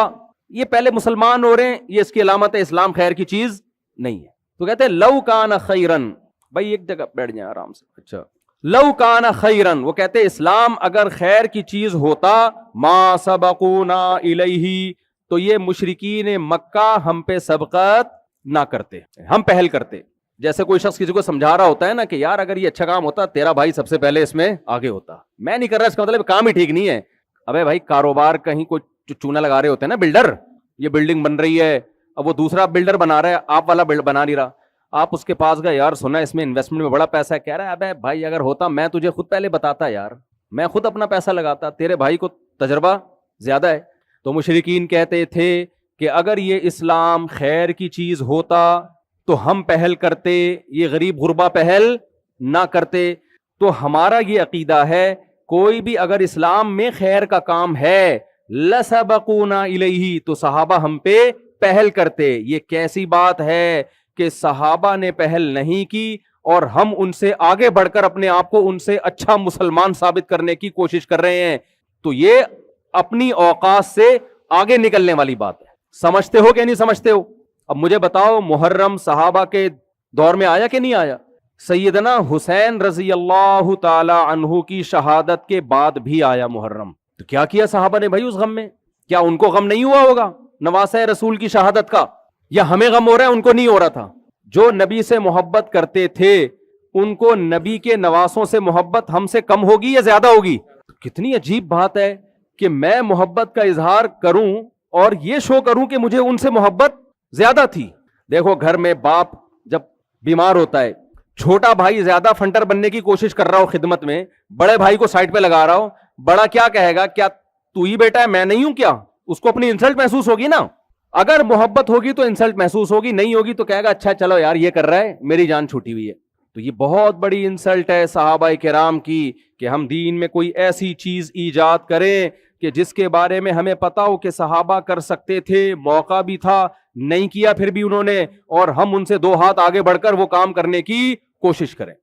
یہ پہلے مسلمان ہو رہے ہیں, یہ اس کی علامت ہے اسلام خیر کی چیز نہیں ہے. تو کہتے ہیں لو کان خیرن, بھائی ایک جگہ بیٹھ جائیں آرام سے. اچھا, لو کان خیرن, وہ کہتے ہیں اسلام اگر خیر کی چیز ہوتا, ما سبقونا الیہ, تو یہ مشرکین مکہ ہم پہ سبقت نہ کرتے, ہم پہل کرتے. جیسے کوئی شخص کسی کو سمجھا رہا ہوتا ہے نا کہ یار اگر یہ اچھا کام ہوتا تیرا بھائی سب سے پہلے اس میں آگے ہوتا, میں نہیں کر رہا, اس کا مطلب کام ہی ٹھیک نہیں ہے. ابے بھائی کاروبار کہیں کوئی چونا لگا رہے ہوتے ہیں نا, بلڈر, یہ بلڈنگ بن رہی ہے, اب وہ دوسرا بلڈر بنا رہا ہے, آپ والا بلڈر بنا نہیں رہا, آپ اس کے پاس گئے, یار سنا اس میں انویسٹمنٹ میں بڑا پیسہ ہے, کہہ رہا ہے ابے بھائی اگر ہوتا میں تجھے خود پہلے بتاتا یار, میں خود اپنا پیسہ لگاتا, تیرے بھائی کو تجربہ زیادہ ہے. تو مشرکین کہتے تھے کہ اگر یہ اسلام خیر کی چیز ہوتا تو ہم پہل کرتے, یہ غریب غربا پہل نہ کرتے. تو ہمارا یہ عقیدہ ہے کوئی بھی اگر اسلام میں خیر کا کام ہے, لسبقونا الیہ, تو صحابہ ہم پہ پہل کرتے. یہ کیسی بات ہے کہ صحابہ نے پہل نہیں کی اور ہم ان سے آگے بڑھ کر اپنے آپ کو ان سے اچھا مسلمان ثابت کرنے کی کوشش کر رہے ہیں. تو یہ اپنی اوقات سے آگے نکلنے والی بات ہے. سمجھتے ہو کہ نہیں سمجھتے ہو؟ اب مجھے بتاؤ محرم صحابہ کے دور میں آیا کہ نہیں آیا؟ سیدنا حسین رضی اللہ تعالی عنہ کی شہادت کے بعد بھی آیا محرم. تو کیا کیا صحابہ نے بھائی اس غم میں؟ کیا ان کو غم نہیں ہوا ہوگا نواسہ رسول کی شہادت کا؟ یا ہمیں غم ہو رہا ہے ان کو نہیں ہو رہا تھا؟ جو نبی سے محبت کرتے تھے ان کو نبی کے نواسوں سے محبت ہم سے کم ہوگی یا زیادہ ہوگی؟ کتنی عجیب بات ہے کہ میں محبت کا اظہار کروں اور یہ شو کروں کہ مجھے ان سے محبت زیادہ تھی. دیکھو گھر میں باپ جب بیمار ہوتا ہے, چھوٹا بھائی زیادہ فنٹر بننے کی کوشش کر رہا ہو خدمت میں, بڑے بھائی کو سائڈ پہ لگا رہا ہو, بڑا کیا کہے گا, کیا تو ہی بیٹا ہے میں نہیں ہوں کیا؟ اس کو اپنی انسلٹ محسوس ہوگی نا. اگر محبت ہوگی تو انسلٹ محسوس ہوگی, نہیں ہوگی تو کہے گا اچھا چلو یار یہ کر رہا ہے میری جان چھوٹی ہوئی ہے. تو یہ بہت بڑی انسلٹ ہے صحابہ کرام کی کہ ہم دین میں کوئی ایسی چیز ایجاد کریں کہ جس کے بارے میں ہمیں پتا ہو کہ صحابہ کر سکتے تھے, موقع بھی تھا, نہیں کیا پھر بھی انہوں نے, اور ہم ان سے 2 ہاتھ آگے بڑھ کر وہ کام کرنے کی کوشش کریں.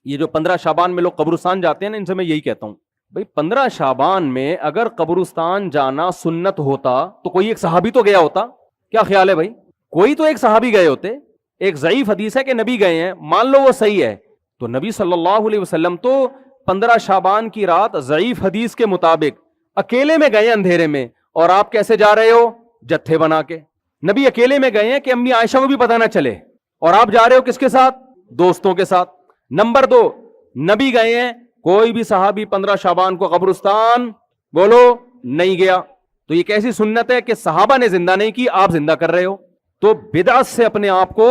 یہ جو 15 شعبان میں لوگ قبرستان جاتے ہیں نا, ان سے میں یہی کہتا ہوں بھئی 15 شعبان میں اگر قبرستان جانا سنت ہوتا تو کوئی ایک صحابی تو گیا ہوتا. کیا خیال ہے بھائی؟ کوئی تو ایک صحابی گئے ہوتے. ایک ضعیف حدیث ہے کہ نبی گئے ہیں, مان لو وہ صحیح ہے, تو نبی صلی اللہ علیہ وسلم تو 15 شعبان کی رات ضعیف حدیث کے مطابق اکیلے میں گئے اندھیرے میں, اور آپ کیسے جا رہے ہو؟ جتھے بنا کے. نبی اکیلے میں گئے ہیں کہ امی عائشہ کو بھی پتہ نہ چلے, اور آپ جا رہے ہو کس کے ساتھ؟ دوستوں کے ساتھ. نمبر 2, نبی گئے ہیں, کوئی بھی صحابی 15 شعبان کو قبرستان بولو نہیں گیا. تو یہ کیسی سنت ہے کہ صحابہ نے زندہ نہیں کی, آپ زندہ کر رہے ہو. تو بدعت سے اپنے آپ کو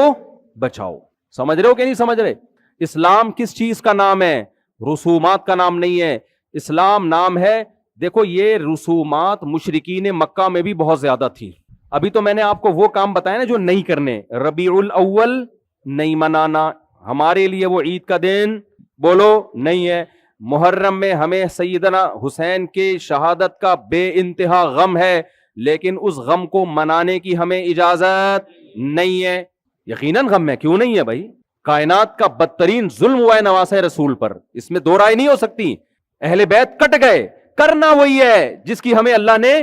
بچاؤ. سمجھ رہے ہو کہ نہیں سمجھ رہے؟ اسلام کس چیز کا نام ہے؟ رسومات کا نام نہیں ہے. اسلام نام ہے, دیکھو یہ رسومات مشرکین مکہ میں بھی بہت زیادہ تھی. ابھی تو میں نے آپ کو وہ کام بتایا نا جو نہیں کرنے. ربیع الاول نہیں منانا, ہمارے لیے وہ عید کا دن بولو نہیں ہے. محرم میں ہمیں سیدنا حسین کی شہادت کا بے انتہا غم ہے, لیکن اس غم کو منانے کی ہمیں اجازت نہیں ہے. یقیناً غم ہے, کیوں نہیں ہے بھائی؟ کائنات کا بدترین ظلم ہوا ہے نواسہ رسول پر, اس میں دو رائے نہیں ہو سکتی. اہل بیت کٹ گئے, کرنا وہی ہے جس کی ہمیں اللہ نے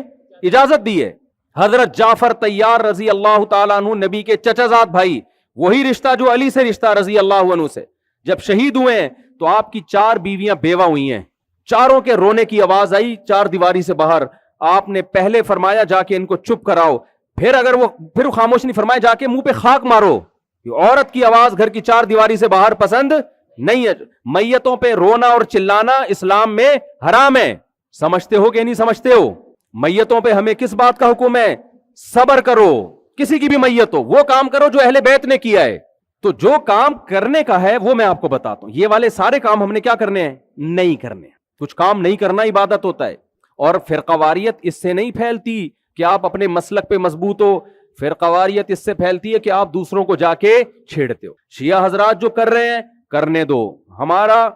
اجازت دی ہے. حضرت جعفر طیار رضی اللہ تعالیٰ عنہ نبی کے چچا زاد بھائی, وہی رشتہ جو علی سے رشتہ رضی اللہ عنہ سے, جب شہید ہوئے ہیں تو آپ کی 4 بیویاں بیوہ ہوئی ہیں. چاروں کے رونے کی آواز آئی 4 دیواری سے باہر. آپ نے پہلے فرمایا جا کے ان کو چپ کراؤ, پھر خاموش نہیں فرمایا جا کے منہ پہ خاک مارو. عورت کی آواز گھر کی 4 دیواری سے باہر پسند نہیں ہے. میتوں پہ رونا اور چلانا اسلام میں حرام ہے. سمجھتے ہو کہ نہیں سمجھتے ہو؟ میتوں پہ ہمیں کس بات کا حکم ہے؟ صبر کرو. کسی کی بھی میت ہو وہ کام کرو جو اہل بیت نے کیا ہے. تو جو کام کرنے کا ہے وہ میں آپ کو بتاتا ہوں. یہ والے سارے کام ہم نے کیا کرنے ہیں؟ نہیں کرنے. کچھ کام نہیں کرنا عبادت ہوتا ہے. اور فرقواریت اس سے نہیں پھیلتی کہ آپ اپنے مسلک پہ مضبوط ہو. فرقواریت اس سے پھیلتی ہے کہ آپ دوسروں کو جا کے چھیڑتے ہو. شیعہ حضرات جو کر رہے ہیں کرنے دو. ہمارا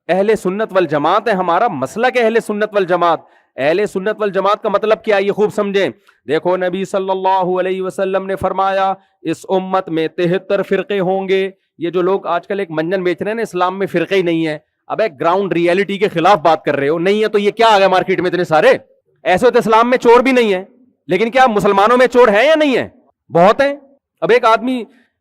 اہل سنت والجماعت ہے, ہمارا مسلک اہل سنت والجماعت. اہل سنت والجماعت کا مطلب کیا ہے یہ خوب سمجھیں. دیکھو نبی صلی اللہ علیہ وسلم نے فرمایا اس امت میں 73 فرقے ہوں گے. یہ جو لوگ آج کل ایک منجن بیچ رہے ہیں نا اسلام میں فرقے ہی نہیں ہے, اب ایک گراؤنڈ ریئلٹی کے خلاف بات کر رہے ہو. نہیں ہے تو یہ کیا آ گیا مارکیٹ میں اتنے سارے؟ ایسے تو اسلام میں چور بھی نہیں ہے, لیکن کیا مسلمانوں میں چور ہیں یا نہیں ہے؟ بہت ہیں. اب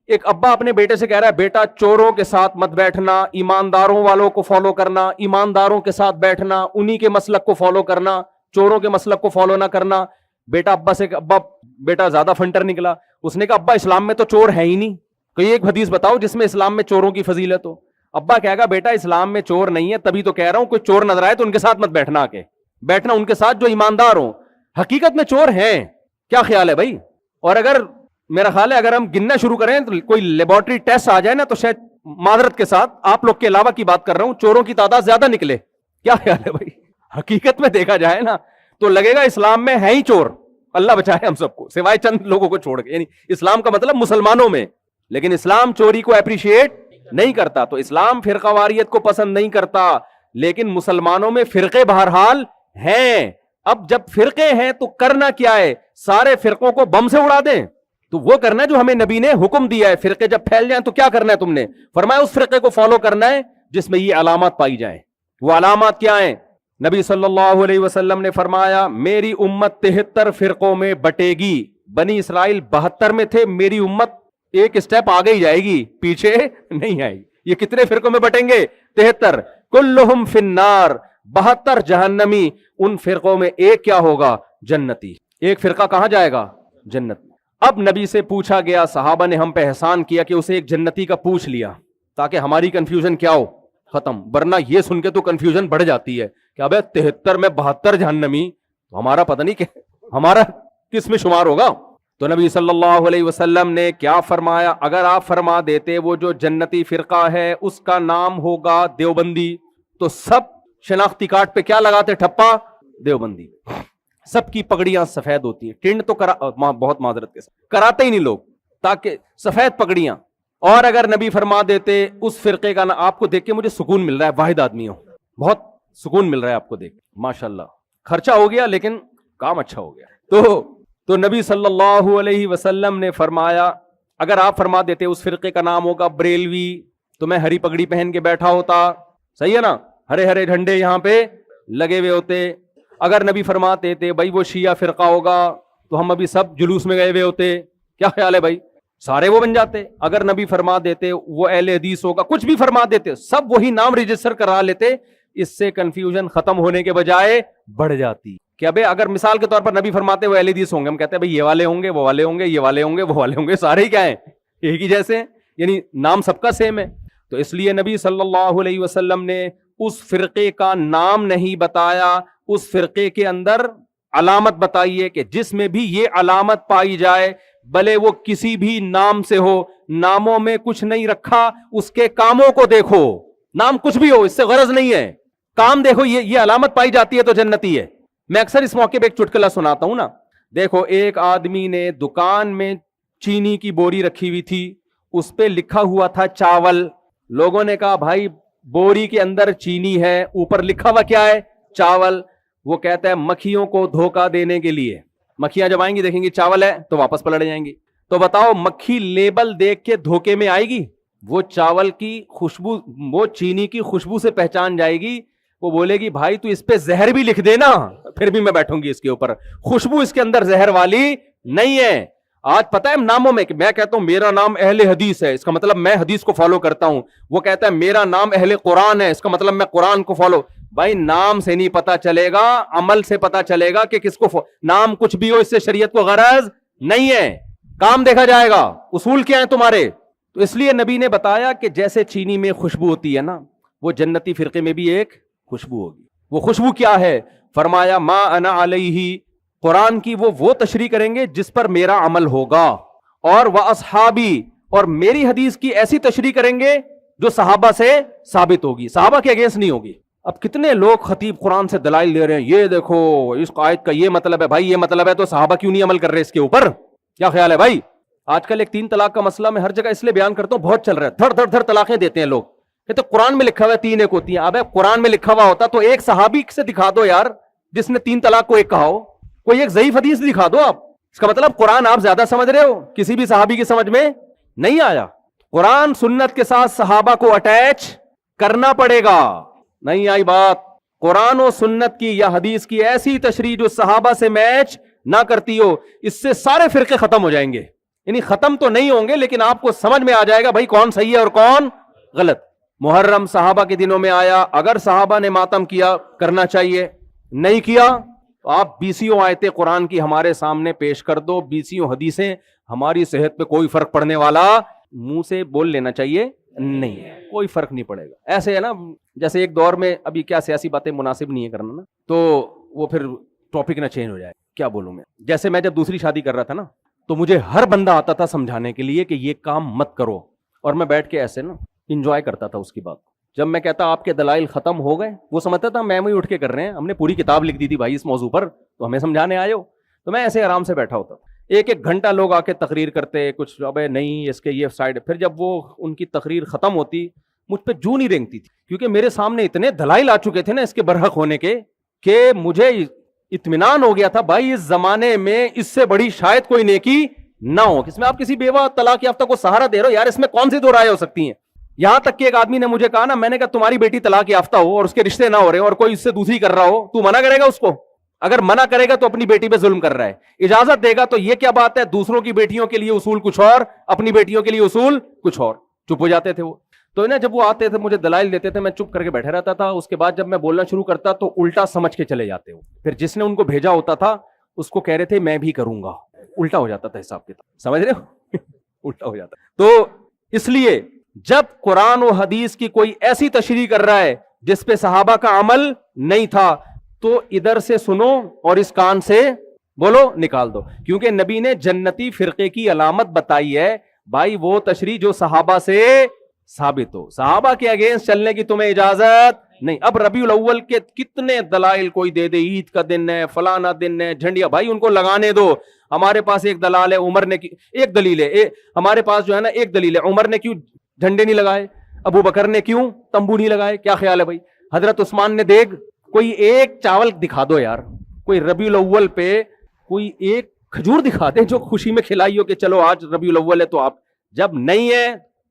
ایک ابا اپنے بیٹے سے کہہ رہا ہے بیٹا چوروں کے ساتھ مت بیٹھنا, ایمانداروں والوں کو فالو کرنا, ایمانداروں کے ساتھ بیٹھنا, انہی کے مسلک کو فالو کرنا, چوروں کے مسلک کو فالو نہ کرنا. بیٹا ابا بیٹا زیادہ فنٹر نکلا. اس نے کہا ابا اسلام میں تو چور ہے ہی نہیں, کوئی ایک حدیث بتاؤ جس میں اسلام میں چوروں کی فضیلت ہو. ابا کہے گا بیٹا اسلام میں چور نہیں ہے, تبھی تو کہہ رہا ہوں کوئی چور نظر آئے تو ان کے ساتھ مت بیٹھنا, آ کے بیٹھنا ان کے ساتھ جو ایماندار ہوں. حقیقت میں چور ہیں. کیا خیال ہے بھائی؟ اور اگر میرا خیال ہے اگر ہم گننا شروع کریں تو کوئی لیبورٹری ٹیسٹ آ جائے نا تو شاید معذرت کے ساتھ آپ لوگ کے علاوہ کی بات کر رہا ہوں, چوروں کی تعداد زیادہ نکلے. کیا خیال ہے بھائی؟ حقیقت میں دیکھا جائے نا تو لگے گا اسلام میں ہے ہی چور. اللہ بچائے ہم سب کو, سوائے چند لوگوں کو چھوڑ کے. یعنی اسلام کا مطلب مسلمانوں میں, لیکن اسلام چوری کو اپریشیٹ نہیں کرتا. تو اسلام فرقہ واریت کو پسند نہیں کرتا, لیکن مسلمانوں میں فرقے بہرحال ہیں. اب جب فرقے ہیں تو کرنا کیا ہے؟ سارے فرقوں کو بم سے اڑا دیں؟ تو وہ کرنا ہے جو ہمیں نبی نے حکم دیا ہے. فرقے جب پھیل جائیں تو کیا کرنا ہے تم نے؟ فرمایا اس فرقے کو فالو کرنا ہے جس میں یہ علامات پائی جائیں. وہ علامات کیا ہیں؟ نبی صلی اللہ علیہ وسلم نے فرمایا میری امت 73 فرقوں میں بٹے گی. بنی اسرائیل 72 میں تھے, میری امت ایک اسٹیپ آگے ہی جائے گی, پیچھے نہیں آئے گی. یہ کتنے فرقوں میں بٹیں گے؟ 73. کلہم فی النار, 72 جہنمی. ان فرقوں میں ایک کیا ہوگا؟ جنتی. ایک فرقہ کہاں جائے گا؟ جنت. اب نبی سے پوچھا گیا, صحابہ نے ہم پہ احسان کیا کہ اسے ایک جنتی کا پوچھ لیا تاکہ ہماری کنفیوژن کیا ہو؟ ختم. ورنہ یہ سن کے تو کنفیوژن بڑھ جاتی ہے کہ ابے 73 میں 72 جہنمی, تو ہمارا پتہ نہیں کہ ہمارا کس میں شمار ہوگا. تو نبی صلی اللہ علیہ وسلم نے کیا فرمایا؟ اگر آپ فرما دیتے وہ جو جنتی فرقہ ہے اس کا نام ہوگا دیوبندی, تو سب شناختی کارڈ پہ کیا لگاتے؟ ٹھپا دیوبندی. سب کی پگڑیاں سفید ہوتی ہیں. ٹنڈ تو بہت معذرت کے ساتھ کراتے ہی نہیں لوگ, تاکہ سفید پگڑیاں. اور اگر نبی فرما دیتے اس فرقے کا آپ کو دیکھ کے مجھے سکون مل رہا ہے, واحد آدمی ہو, بہت سکون مل رہا ہے آپ کو دیکھ, ماشاءاللہ. خرچہ ہو گیا لیکن کام اچھا ہو گیا. تو نبی صلی اللہ علیہ وسلم نے فرمایا اگر آپ فرما دیتے اس فرقے کا نام ہوگا بریلوی, تو میں ہری پگڑی پہن کے بیٹھا ہوتا. صحیح ہے نا؟ ہرے ہرے جھنڈے یہاں پہ لگے ہوئے ہوتے. اگر نبی فرماتے تھے بھائی وہ شیعہ فرقہ ہوگا تو ہم ابھی سب جلوس میں گئے ہوئے ہوتے. کیا خیال ہے بھائی؟ سارے وہ بن جاتے. اگر نبی فرما دیتے وہ اہل حدیث ہوگا, کچھ بھی فرما دیتے, سب وہی نام رجسٹر کرا لیتے. اس سے کنفیوژن ختم ہونے کے بجائے بڑھ جاتی. کہ ابے اگر مثال کے طور پر نبی فرماتے وہ اہل حدیث ہوں گے, ہم کہتے ہیں بھائی یہ والے ہوں گے, وہ والے ہوں گے, یہ والے ہوں گے, وہ والے ہوں گے, سارے ہی کیا ہیں, ایک ہی جیسے ہیں, یعنی نام سب کا سیم ہے. تو اس لیے نبی صلی اللہ علیہ وسلم نے اس فرقے کا نام نہیں بتایا, اس فرقے کے اندر علامت بتائیے کہ جس میں بھی یہ علامت پائی جائے, بھلے وہ کسی بھی نام سے ہو, ناموں میں کچھ نہیں رکھا, اس کے کاموں کو دیکھو, نام کچھ بھی ہو اس سے غرض نہیں ہے, کام دیکھو, یہ علامت پائی جاتی ہے تو جنتی ہے. میں اکثر اس موقع پہ ایک چٹکلا سناتا ہوں نا. دیکھو ایک آدمی نے دکان میں چینی کی بوری رکھی ہوئی تھی, اس پہ لکھا ہوا تھا چاول. لوگوں نے کہا بھائی بوری کے اندر چینی ہے, اوپر لکھا ہوا کیا ہے, چاول. وہ کہتا ہے مکھیوں کو دھوکہ دینے کے لیے, مکھیاں جب آئیں گی دیکھیں گی چاول ہے تو واپس پلٹ جائیں گی. تو بتاؤ مکھی لیبل دیکھ کے دھوکے میں آئے گی؟ وہ چاول کی خوشبو, وہ چینی کی خوشبو سے پہچان جائے گی, وہ بولے گی بھائی تو اس پہ زہر بھی لکھ دینا پھر بھی میں بیٹھوں گی اس کے اوپر, خوشبو اس کے اندر زہر والی نہیں ہے. آج پتا ہے ناموں میں کہ میں کہتا ہوں میرا نام اہل حدیث ہے, اس کا مطلب میں حدیث کو فالو کرتا ہوں. وہ کہتا ہے میرا نام اہل قرآن ہے, اس کا مطلب میں قرآن کو فالو. بھائی نام سے نہیں پتا چلے گا, عمل سے پتا چلے گا کہ کس کو نام کچھ بھی ہو اس سے شریعت کو غرض نہیں ہے, کام دیکھا جائے گا, اصول کیا ہیں تمہارے. تو اس لیے نبی نے بتایا کہ جیسے چینی میں خوشبو ہوتی ہے نا, وہ جنتی فرقے میں بھی ایک خوشبو ہوگی. وہ خوشبو کیا ہے؟ فرمایا ما انا علیہ, قرآن کی وہ تشریح کریں گے جس پر میرا عمل ہوگا, اور وہ اصحابی, اور میری حدیث کی ایسی تشریح کریں گے جو صحابہ سے ثابت ہوگی, صحابہ کے اگینسٹ نہیں ہوگی. اب کتنے لوگ خطیب قرآن سے دلائل دے رہے ہیں, یہ دیکھو اس آیت کا یہ مطلب ہے, بھائی یہ مطلب ہے تو صحابہ کیوں نہیں عمل کر رہے اس کے اوپر؟ کیا خیال ہے بھائی؟ آج کل ایک 3 طلاق کا مسئلہ میں ہر جگہ اس لیے بیان کرتا ہوں, بہت چل رہا ہے, دھڑ دھڑ دھڑ طلاقیں دیتے ہیں لوگ, کہتے قرآن میں لکھا ہوا ہے 3 ایک ہوتی ہیں. اب قرآن میں لکھا ہوا ہوتا تو ایک صحابی سے دکھا دو یار جس نے 3 طلاق کو ایک کہا ہو, کوئی ایک ضعیف حدیث دکھا دو آپ. اس کا مطلب قرآن آپ زیادہ سمجھ رہے ہو, کسی بھی صحابی کی سمجھ میں نہیں آیا. قرآن سنت کے ساتھ صحابہ کو اٹیچ کرنا پڑے گا. نہیں آئی بات؟ قرآن و سنت کی یا حدیث کی ایسی تشریح جو صحابہ سے میچ نہ کرتی ہو, اس سے سارے فرقے ختم ہو جائیں گے. یعنی ختم تو نہیں ہوں گے لیکن آپ کو سمجھ میں آ جائے گا بھائی کون صحیح ہے اور کون غلط. محرم صحابہ کے دنوں میں آیا, اگر صحابہ نے ماتم کیا کرنا چاہیے, نہیں کیا تو آپ 20 آیتیں قرآن کی ہمارے سامنے پیش کر دو, 20 حدیثیں, ہماری صحت پہ کوئی فرق پڑنے والا منہ سے بول لینا چاہیے نہیں ہے, کوئی فرق نہیں پڑے گا. ایسے ہے نا جیسے ایک دور میں ابھی کیا سیاسی باتیں مناسب نہیں ہے کرنا نا, تو وہ پھر ٹاپک نہ چینج ہو جائے. کیا بولوں میں, جیسے میں جب دوسری شادی کر رہا تھا نا تو مجھے ہر بندہ آتا تھا سمجھانے کے لیے کہ یہ کام مت کرو, اور میں بیٹھ کے ایسے نا انجوائے کرتا تھا اس کی بات. جب میں کہتا آپ کے دلائل ختم ہو گئے, وہ سمجھتا تھا میں اٹھ کے کر رہے ہیں, ہم نے پوری کتاب لکھ دی تھی بھائی اس موضوع پر, تو ہمیں سمجھانے آئے ہو. تو میں ایسے آرام سے بیٹھا ہوتا, 1 گھنٹہ لوگ آ کے تقریر کرتے کچھ, ابے نہیں اس کے یہ سائڈ. پھر جب وہ ان کی تقریر ختم ہوتی مجھ پہ جو نہیں رینگتی تھی, کیونکہ میرے سامنے اتنے دلائل آ چکے تھے نا اس کے برحق ہونے کے, کہ مجھے اطمینان ہو گیا تھا بھائی اس زمانے میں اس سے بڑی شاید کوئی نیکی نہ ہو. اس میں آپ کسی بیوہ طلاق یافتہ کو سہارا دے رہے ہو, یار اس میں کون سی 2 رائے ہو سکتی ہیں؟ یہاں تک کہ ایک آدمی نے مجھے کہا نا, میں نے کہا تمہاری بیٹی طلاق یافتہ ہو اور اس کے رشتے نہ ہو رہے اور کوئی اس سے دوسری کر رہا ہو, تو منع کرے گا اس کو؟ اگر منع کرے گا تو اپنی بیٹی پہ ظلم کر رہا ہے. اجازت دے گا تو یہ کیا بات ہے, دوسروں کی بیٹیوں کے لیے اصول کچھ اور, اپنی بیٹیوں کے لیے اصول کچھ اور. چپ ہو جاتے تھے وہ. تو نا جب وہ آتے تھے مجھے دلائل دیتے تھے, میں چپ کر کے بیٹھے رہتا تھا. اس کے بعد جب میں بولنا شروع کرتا تو الٹا سمجھ کے چلے جاتے ہو. پھر جس نے ان کو بھیجا ہوتا تھا اس کو کہہ رہے تھے میں بھی کروں گا, الٹا ہو جاتا تھا حساب کتاب, سمجھ رہے ہو الٹا ہو جاتا. تو اس لیے جب قرآن و حدیث کی کوئی ایسی تشریح کر رہا ہے جس پہ صحابہ کا عمل نہیں تھا, تو ادھر سے سنو اور اس کان سے بولو نکال دو, کیونکہ نبی نے جنتی فرقے کی علامت بتائی ہے. بھائی وہ تشریح جو صحابہ سے ثابت ہو, صحابہ کے اگینسٹ چلنے کی تمہیں اجازت نہیں. اب ربیع الاول کے کتنے دلائل کوئی دے دے, عید کا دن ہے, فلانا دن ہے, جھنڈیا, بھائی ان کو لگانے دو. ہمارے پاس ایک دلال ہے, عمر نے ایک دلیل ہے, ہمارے پاس جو ہے نا ایک دلیل ہے, عمر نے کیوں جھنڈے نہیں لگائے, ابو بکر نے کیوں تمبو نہیں لگائے, کیا خیال ہے بھائی, حضرت عثمان نے دیگ, کوئی ایک چاول دکھا دو یار, کوئی ربیع الاول پہ کوئی ایک کھجور دکھا دیں جو خوشی میں کھلائی ہو کہ چلو آج ربیع الاول ہے تو آپ. جب نہیں ہے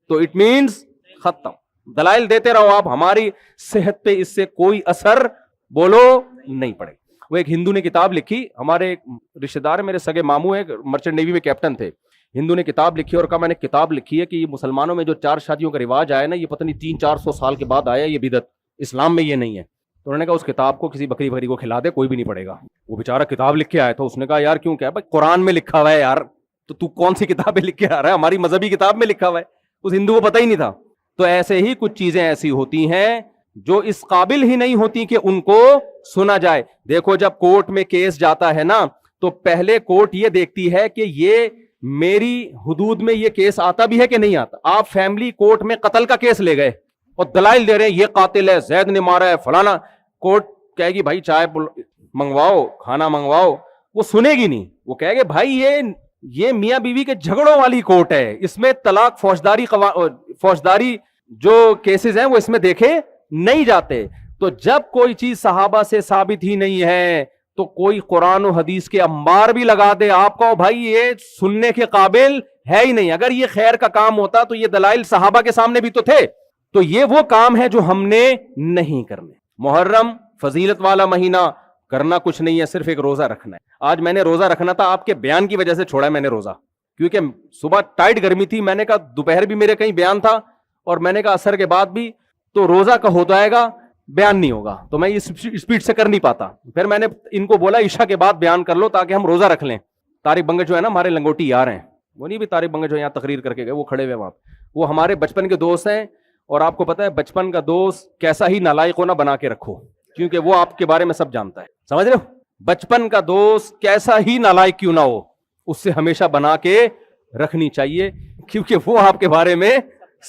تو اٹ مینز ختم. دلائل دیتے رہو آپ, ہماری صحت پہ اس سے کوئی اثر بولو نہیں پڑے. وہ ایک ہندو نے کتاب لکھی, ہمارے ایک رشتے دار میرے سگے ماموں ہیں, مرچنٹ نیوی میں کیپٹن تھے, ہندو نے کتاب لکھی اور کہا میں نے کتاب لکھی ہے کہ یہ مسلمانوں میں جو 4 شادیوں کا رواج آیا نا, یہ پتہ نہیں 300-400 سال کے بعد آیا, یہ بدعت, اسلام میں یہ نہیں ہے. تو انہوں نے کہا اس کتاب کو کسی بکری بکری کو کھلا دے, کوئی بھی نہیں پڑھے گا. وہ بیچارہ کتاب لکھ کے آیا تھا, اس نے کہا یار کیوں, کیا بھائی قرآن میں لکھا ہوا ہے یار, تو کون سی کتابیں لکھ کے آ رہا ہے, ہماری مذہبی کتاب میں لکھا ہوا ہے. اس ہندو کو پتہ ہی نہیں تھا. تو ایسے ہی کچھ چیزیں ایسی ہوتی ہیں جو اس قابل ہی نہیں ہوتی کہ ان کو سنا جائے. دیکھو جب کورٹ میں کیس جاتا ہے نا, تو پہلے کورٹ یہ دیکھتی ہے کہ یہ میری حدود میں یہ کیس آتا بھی ہے کہ نہیں آتا. آپ فیملی کورٹ میں قتل کا کیس لے گئے اور دلائل دے رہے ہیں یہ قاتل ہے, زید نے مارا ہے, فلانا, کورٹ کہے گی بھائی چائے منگواؤ, کھانا منگواؤ. وہ سنے گی نہیں. وہ کہے گے بھائی یہ میاں بیوی کے جھگڑوں والی کورٹ ہے, اس میں طلاق فوجداری جو کیسز ہیں وہ اس میں دیکھے نہیں جاتے. تو جب کوئی چیز صحابہ سے ثابت ہی نہیں ہے تو کوئی قرآن و حدیث کے انبار بھی لگا دے آپ کو, بھائی یہ سننے کے قابل ہے ہی نہیں. اگر یہ خیر کا کام ہوتا تو یہ دلائل صحابہ کے سامنے بھی تو تھے. تو یہ وہ کام ہے جو ہم نے نہیں کرنے. محرم فضیلت والا مہینہ, کرنا کچھ نہیں ہے, صرف ایک روزہ رکھنا ہے. آج میں نے روزہ رکھنا تھا, آپ کے بیان کی وجہ سے چھوڑا ہے میں نے روزہ, کیونکہ صبح ٹائٹ گرمی تھی. میں نے کہا دوپہر بھی میرے کہیں بیان تھا, اور میں نے کہا عصر کے بعد بھی, تو روزہ کا ہو جائے گا, بیان نہیں ہوگا, تو میں اس اسپیڈ سے کر نہیں پاتا. پھر میں نے ان کو بولا عشاء کے بعد بیان کر لو تاکہ ہم روزہ رکھ لیں. طارق بنگش جو ہے نا ہمارے لنگوٹی یار ہیں, وہ نہیں بھی طارق بنگش جو یہاں تقریر کر کے گئے, وہ کھڑے ہوئے وہاں, وہ ہمارے بچپن کے دوست ہیں. اور آپ کو پتا ہے بچپن کا دوست کیسا ہی نالائق ہونا بنا کے رکھو, کیونکہ وہ آپ کے بارے میں سب جانتا ہے. سمجھ رہے ہو, بچپن کا دوست کیسا ہی نالائق کیوں نہ ہو, اس سے ہمیشہ بنا کے رکھنی چاہیے, کیونکہ وہ آپ کے بارے میں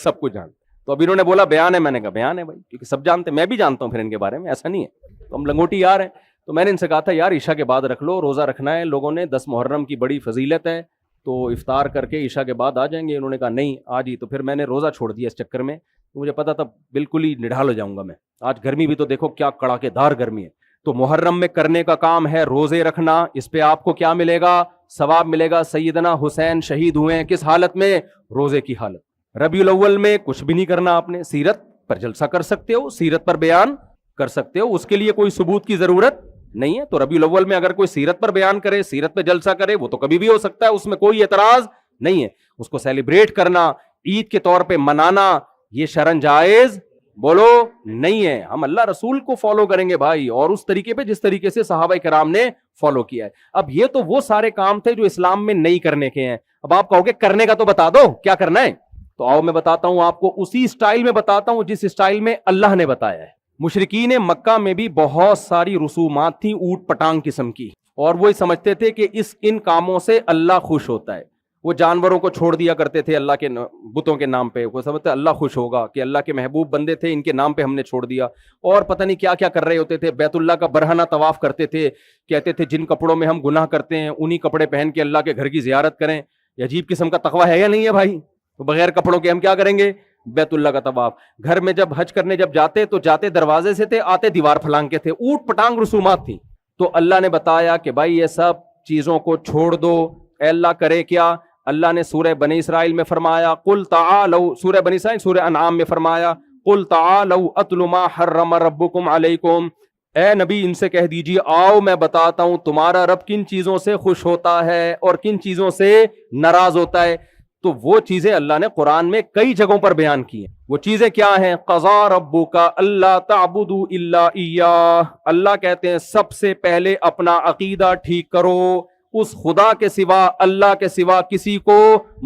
سب کچھ جانتا ہے. تو اب انہوں نے بولا بیان ہے, میں نے کہا بیان ہے بھائی, کیونکہ سب جانتے ہیں, میں بھی جانتا ہوں پھر ان کے بارے میں, ایسا نہیں ہے. تو ہم لنگوٹی یار ہیں. تو میں نے ان سے کہا تھا یار عشاء کے بعد رکھ لو, روزہ رکھنا ہے لوگوں نے, 10 محرم کی بڑی فضیلت ہے, تو افطار کر کے عشاء کے بعد آ جائیں گے. انہوں نے کہا نہیں آج ہی. تو پھر میں نے روزہ چھوڑ دیا اس چکر میں. مجھے پتا تھا بالکل ہی نڈھال ہو جاؤں گا میں. آج گرمی بھی تو دیکھو کیا کڑاکے دار گرمی ہے. تو محرم میں کرنے کا کام ہے روزے رکھنا. اس پہ آپ کو کیا ملے گا, ثواب ملے گا. سیدنا حسین شہید ہوئے ہیں کس حالت میں, روزے کی حالت. ربیع الاول میں کچھ بھی نہیں کرنا آپ نے, سیرت پر جلسہ کر سکتے ہو, سیرت پر بیان کر سکتے ہو, اس کے لیے کوئی ثبوت کی ضرورت نہیں ہے. تو ربیع الاول میں اگر کوئی سیرت پر بیان کرے, سیرت پہ جلسہ کرے, وہ تو کبھی بھی ہو سکتا ہے, اس میں کوئی اعتراض نہیں ہے. اس کو سیلیبریٹ کرنا, عید کے طور پہ منانا, یہ شرعن جائز بولو نہیں ہے. ہم اللہ رسول کو فالو کریں گے بھائی, اور اس طریقے پہ جس طریقے سے صحابہ کرام نے فالو کیا ہے. اب یہ تو وہ سارے کام تھے جو اسلام میں نہیں کرنے کے ہیں. اب آپ کہو گے کرنے کا تو بتا دو کیا کرنا ہے, تو آؤ میں بتاتا ہوں آپ کو, اسی اسٹائل میں بتاتا ہوں جس اسٹائل میں اللہ نے بتایا ہے. مشرکین مکہ میں بھی بہت ساری رسومات تھیں اوٹ پٹانگ قسم کی, اور وہ سمجھتے تھے کہ ان کاموں سے اللہ خوش ہوتا ہے. وہ جانوروں کو چھوڑ دیا کرتے تھے اللہ کے بتوں کے نام پہ, وہ سمجھتے اللہ خوش ہوگا کہ اللہ کے محبوب بندے تھے, ان کے نام پہ ہم نے چھوڑ دیا. اور پتہ نہیں کیا کیا کر رہے ہوتے تھے. بیت اللہ کا برہنہ طواف کرتے تھے, کہتے تھے جن کپڑوں میں ہم گناہ کرتے ہیں انہی کپڑے پہن کے اللہ کے گھر کی زیارت کریں. یہ عجیب قسم کا تقویٰ ہے یا نہیں ہے بھائی؟ تو بغیر کپڑوں کے ہم کیا کریں گے, بیت اللہ کا طواف. گھر میں جب حج کرنے جب جاتے تو جاتے دروازے سے تھے, آتے دیوار پھلانگ کے تھے. اوٹ پٹانگ رسومات تھیں. تو اللہ نے بتایا کہ بھائی یہ سب چیزوں کو چھوڑ دو. اے اللہ کرے کیا, اللہ نے سورہ بنی اسرائیل میں فرمایا قل تعالوا, سورہ بنی اسرائیل سورہ انعام میں فرمایا قل تعالوا اتل ما حرم ربکم علیکم. اے نبی ان سے کہہ دیجیے آؤ میں بتاتا ہوں تمہارا رب کن چیزوں سے خوش ہوتا ہے اور کن چیزوں سے ناراض ہوتا ہے. تو وہ چیزیں اللہ نے قرآن میں کئی جگہوں پر بیان کی ہیں. وہ چیزیں کیا ہیں, قضا ربک الا تعبدوا الا ایاہ. اللہ کہتے ہیں سب سے پہلے اپنا عقیدہ ٹھیک کرو, اس خدا کے سوا, اللہ کے سوا کسی کو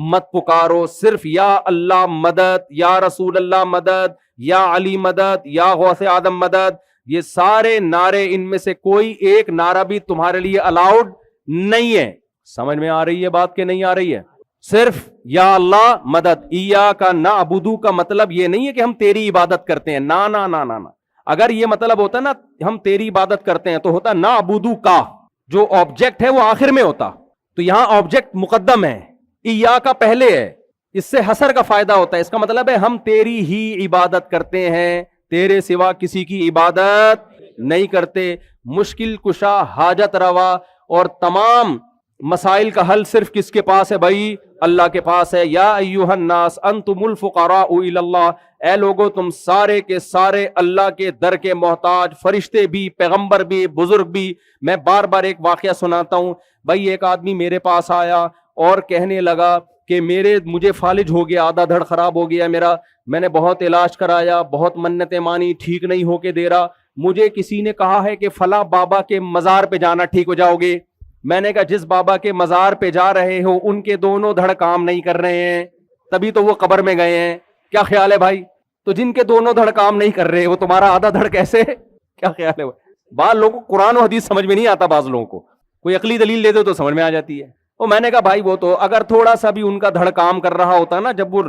مت پکارو. صرف یا اللہ مدد, یا رسول اللہ مدد, یا علی مدد, یا غوث آدم مدد. یہ سارے نعرے, ان میں سے کوئی ایک نعرہ بھی تمہارے لیے الاؤڈ نہیں ہے. سمجھ میں آ رہی ہے بات کہ نہیں آ رہی ہے؟ صرف یا اللہ مدد. ایاک نعبد کا مطلب یہ نہیں ہے کہ ہم تیری عبادت کرتے ہیں, نا نا نا نا. اگر یہ مطلب ہوتا نا ہم تیری عبادت کرتے ہیں تو ہوتا نعبد کا, جو آبجیکٹ ہے وہ آخر میں ہوتا. تو یہاں آبجیکٹ مقدم ہے, ایاک پہلے ہے. اس سے حصر کا فائدہ ہوتا ہے. اس کا مطلب ہے ہم تیری ہی عبادت کرتے ہیں, تیرے سوا کسی کی عبادت نہیں کرتے. مشکل کشا, حاجت روا, اور تمام مسائل کا حل صرف کس کے پاس ہے بھائی؟ اللہ کے پاس ہے. یا ایھا الناس انتم الفقراء الی اللہ. اے لوگو تم سارے کے سارے اللہ کے در کے محتاج, فرشتے بھی, پیغمبر بھی, بزرگ بھی. میں بار بار ایک واقعہ سناتا ہوں بھائی. ایک آدمی میرے پاس آیا اور کہنے لگا کہ مجھے فالج ہو گیا, آدھا دھڑ خراب ہو گیا میرا, میں نے بہت علاج کرایا, بہت منتیں مانی, ٹھیک نہیں ہو کے دے رہا. مجھے کسی نے کہا ہے کہ فلاں بابا کے مزار پہ جانا ٹھیک ہو جاؤ گے. میں نے کہا جس بابا کے مزار پہ جا رہے ہو ان کے دونوں دھڑ کام نہیں کر رہے ہیں, تبھی تو وہ قبر میں گئے ہیں. کیا خیال ہے بھائی؟ تو جن کے دونوں دھڑ کام نہیں کر رہے وہ تمہارا آدھا دھڑ کیسے؟ کیا خیال ہے؟ بعض لوگوں کو قرآن و حدیث سمجھ میں نہیں آتا, بعض لوگوں کو کوئی عقلی دلیل دے دو تو سمجھ میں آ جاتی ہے. وہ میں نے کہا بھائی وہ تو اگر تھوڑا سا بھی ان کا دھڑ کام کر رہا ہوتا نا, جب وہ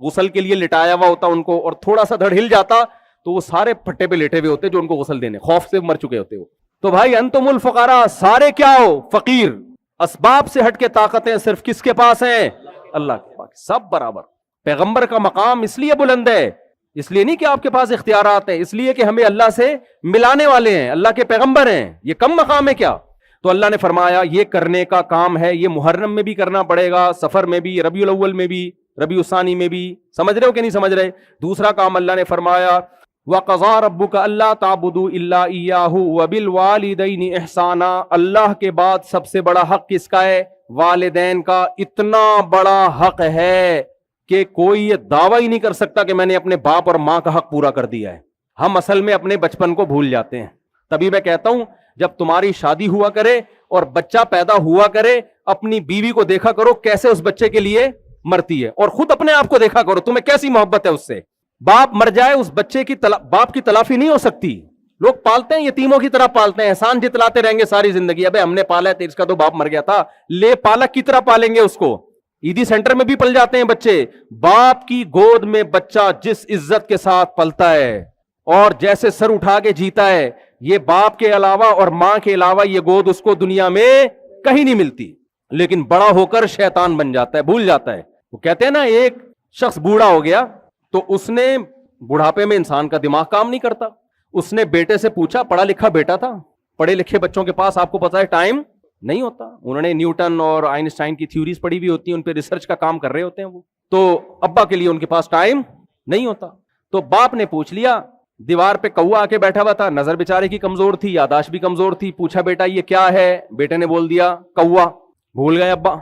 غسل کے لیے لٹایا ہوا ہوتا ان کو, اور تھوڑا سا دھڑ ہل جاتا تو وہ سارے پھٹے پہ لیٹے ہوئے ہوتے جو ان کو غسل دینے, خوف سے مر چکے ہوتے. وہ تو بھائی انتم الفقراء, سارے کیا ہو؟ فقیر. اسباب سے ہٹ کے طاقتیں صرف کس کے پاس ہیں؟ اللہ کے پاس. سب برابر. پیغمبر کا مقام اس لیے بلند ہے, اس لیے نہیں کہ آپ کے پاس اختیارات ہیں, اس لیے کہ ہمیں اللہ سے ملانے والے ہیں, اللہ کے پیغمبر ہیں. یہ کم مقام ہے کیا؟ تو اللہ نے فرمایا یہ کرنے کا کام ہے, یہ محرم میں بھی کرنا پڑے گا, سفر میں بھی, ربیع الاول میں بھی, ربیع الثانی میں بھی. سمجھ رہے ہو کہ نہیں سمجھ رہے؟ دوسرا کام اللہ نے فرمایا وَقَضَىٰ رَبُّكَ أَلَّا تَعْبُدُوا إِلَّا إِيَّاهُ وَبِالْوَالِدَيْنِ إِحْسَانًا. اللہ کے بعد سب سے بڑا حق کس کا ہے؟ والدین کا. اتنا بڑا حق ہے کہ کوئی یہ دعویٰ ہی نہیں کر سکتا کہ میں نے اپنے باپ اور ماں کا حق پورا کر دیا ہے. ہم اصل میں اپنے بچپن کو بھول جاتے ہیں. تبھی میں کہتا ہوں جب تمہاری شادی ہوا کرے اور بچہ پیدا ہوا کرے, اپنی بیوی کو دیکھا کرو کیسے اس بچے کے لیے مرتی ہے, اور خود اپنے آپ کو دیکھا کرو تمہیں کیسی محبت ہے اس سے. باپ مر جائے اس بچے کی باپ کی تلافی نہیں ہو سکتی. لوگ پالتے ہیں یتیموں کی طرح پالتے ہیں, احسان جتلاتے رہیں گے ساری زندگی. ابے ہم نے پالا ہے, اس کا تو باپ مر گیا تھا, لے پالک کی طرح پالیں گے اس کو. عیدی سینٹر میں بھی پل جاتے ہیں بچے. باپ کی گود میں بچہ جس عزت کے ساتھ پلتا ہے اور جیسے سر اٹھا کے جیتا ہے, یہ باپ کے علاوہ اور ماں کے علاوہ یہ گود اس کو دنیا میں کہیں نہیں ملتی. لیکن بڑا ہو کر شیطان بن جاتا ہے, بھول جاتا ہے. وہ کہتے ہیں نا ایک شخص بوڑھا ہو گیا تو اس نے, بڑھاپے میں انسان کا دماغ کام نہیں کرتا, اس نے بیٹے سے پوچھا, پڑھا لکھا بیٹا تھا, پڑھے لکھے بچوں کے پاس آپ کو پتا ہے ٹائم نہیں ہوتا. انہوں نے نیوٹن اور آئنسٹائن کی تھیوریز پڑھی ہوئی ہوتی ہیں, ان پہ ریسرچ کا کام کر رہے ہوتے ہیں وہ. تو ابا کے لیے ان کے پاس ٹائم نہیں ہوتا. تو باپ نے پوچھ لیا, دیوار پہ کوا آ کے بیٹھا ہوا تھا, نظر بیچارے کی کمزور تھی, یاداشت بھی کمزور تھی. پوچھا بیٹا یہ کیا ہے؟ بیٹے نے بول دیا کوا. بھول گئے ابا.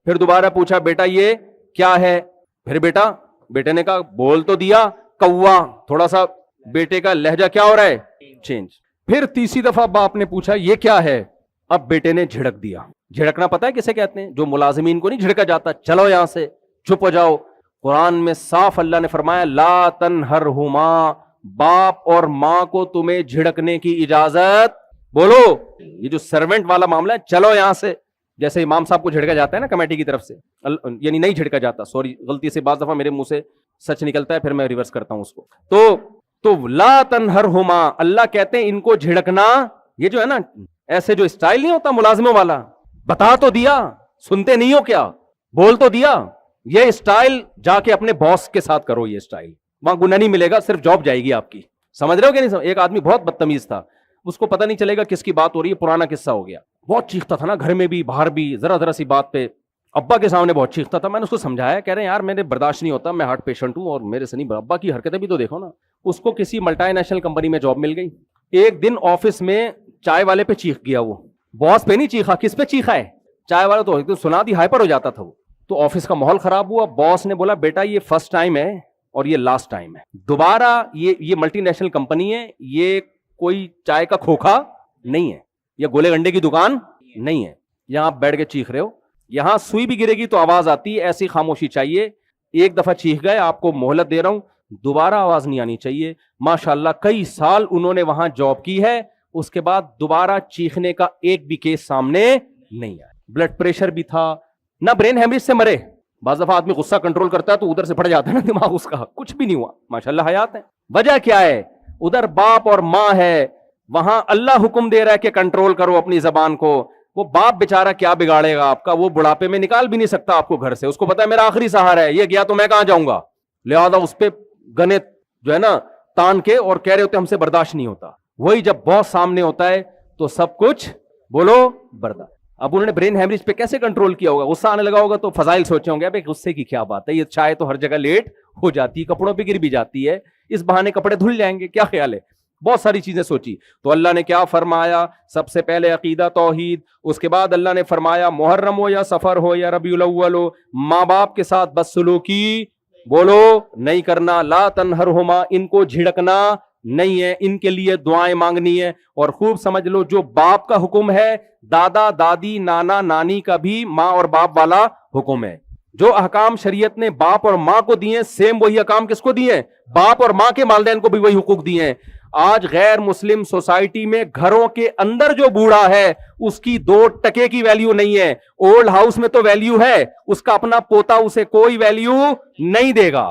پھر دوبارہ پوچھا بیٹا یہ کیا ہے؟ پھر بیٹے نے کہا بول تو دیا کوا. تھوڑا سا بیٹے کا لہجہ کیا ہو رہا ہے؟ چینج. پھر تیسری دفعہ باپ نے پوچھا یہ کیا ہے؟ اب بیٹے نے جھڑک دیا. جھڑکنا پتا ہے کسے کہتے ہیں؟ جو ملازمین کو نہیں جھڑکا جاتا, چلو یہاں سے, چپ ہو جاؤ. قرآن میں صاف اللہ نے فرمایا لا تنہرہما, باپ اور ماں کو تمہیں جھڑکنے کی اجازت. بولو یہ جو سرونٹ والا معاملہ ہے, چلو یہاں سے, جیسے امام صاحب کو جھڑکا جاتا ہے نا کمیٹی کی طرف سے, یعنی نہیں جھڑکا جاتا, سوری غلطی سے بعض دفعہ میرے منہ سے سچ نکلتا ہے, پھر میں ریورس کرتا ہوں اس کو. تو لا تنہرہما, اللہ کہتے ہیں ان کو جھڑکنا, یہ جو ہے نا ایسے جو اسٹائل نہیں ہوتا ملازموں والا, بتا تو دیا, سنتے نہیں ہو کیا, بول تو دیا, یہ اسٹائل جا کے اپنے باس کے ساتھ کرو. یہ اسٹائل وہاں گناہ نہیں ملے گا, صرف جاب جائے گی آپ کی. سمجھ رہے ہو کہ نہیں؟ ایک آدمی بہت بدتمیز تھا, اس کو پتہ نہیں چلے گا کس کی بات ہو رہی ہے, پرانا قصہ ہو گیا. بہت چیختا تھا نا, گھر میں بھی باہر بھی, ذرا سی بات پہ ابا کے سامنے بہت چیختا تھا. میں نے اس کو سمجھایا, کہہ رہے ہیں یار میرے برداشت نہیں ہوتا, میں ہارٹ پیشنٹ ہوں اور میرے سے نہیں, ابا کی حرکتیں بھی تو دیکھو نا. اس کو کسی ملٹی نیشنل کمپنی میں جاب مل گئی. ایک دن آفس میں چائے والے پہ چیخ گیا. وہ باس پہ نہیں چیخا, کس پہ چیخا ہے؟ چائے والا. تو سنا دی, ہائپر ہو جاتا تھا وہ. تو آفس کا ماحول خراب ہوا. باس نے بولا بیٹا یہ فرسٹ ٹائم ہے اور یہ لاسٹ ٹائم ہے, دوبارہ یہ ملٹی نیشنل کمپنی ہے, یہ کوئی چائے کا کھوکھا نہیں ہے, یہ گولے گنڈے کی دکان نہیں ہے, یہاں آپ بیٹھ کے چیخ رہے ہو, یہاں سوئی بھی گرے گی تو آواز آتی ہے, ایسی خاموشی چاہیے. ایک دفعہ چیخ گئے, آپ کو مہلت دے رہا ہوں, دوبارہ آواز نہیں آنی چاہیے. ماشاءاللہ کئی سال انہوں نے وہاں جاب کی ہے, اس کے بعد دوبارہ چیخنے کا ایک بھی کیس سامنے نہیں آیا. بلڈ پریشر بھی تھا, نہ برین ہیمریج سے مرے. بعض دفعہ آدمی غصہ کنٹرول کرتا ہے تو ادھر سے پھٹ جاتا ہے نا دماغ اس کا, کچھ بھی نہیں ہوا, ماشاءاللہ حیات ہے. وجہ کیا ہے؟ ادھر باپ اور ماں ہے, وہاں اللہ حکم دے رہا ہے کہ کنٹرول کرو اپنی زبان کو. وہ باپ بیچارہ کیا بگاڑے گا آپ کا, وہ بڑھاپے میں نکال بھی نہیں سکتا آپ کو گھر سے, اس کو پتا ہے میرا آخری سہارا ہے, یہ گیا تو میں کہاں جاؤں گا, لہذا اس پہ گنے جو ہے نا تان کے اور کہہ رہے ہوتے ہم سے برداشت نہیں ہوتا. وہی جب باس سامنے ہوتا ہے تو سب کچھ بولو برداشت. اب انہوں نے برین ہیمریج پہ کیسے کنٹرول کیا ہوگا؟ غصہ آنے لگا ہوگا تو فضائل سوچے ہوں گے, ابے غصے کی کیا بات ہے, یہ چائے تو ہر جگہ لیٹ ہو جاتی ہے, کپڑوں پہ گر بھی جاتی ہے, اس بہانے کپڑے دھل جائیں گے, کیا خیال ہے؟ بہت ساری چیزیں سوچی. تو اللہ نے کیا فرمایا؟ سب سے پہلے عقیدہ توحید, اس کے بعد اللہ نے فرمایا محرم ہو یا سفر ہو یا ربیع الاول ہو, ماں باپ کے ساتھ بدسلوکی بولو نہیں کرنا. لا تنہرہما, ان کو جھڑکنا نہیں ہے, ان کے لیے دعائیں مانگنی ہے. اور خوب سمجھ لو, جو باپ کا حکم ہے دادا دادی نانا نانی کا بھی ماں اور باپ والا حکم ہے. جو احکام شریعت نے باپ اور ماں کو دیے سیم وہی احکام کس کو دیے ہیں؟ باپ اور ماں کے والدین کو بھی وہی حقوق دیے ہیں. آج غیر مسلم سوسائٹی میں گھروں کے اندر جو بوڑھا ہے اس کی 2 ٹکے کی ویلیو نہیں ہے. اولڈ ہاؤس میں تو ویلیو ہے, اس کا اپنا پوتا اسے کوئی ویلیو نہیں دے گا.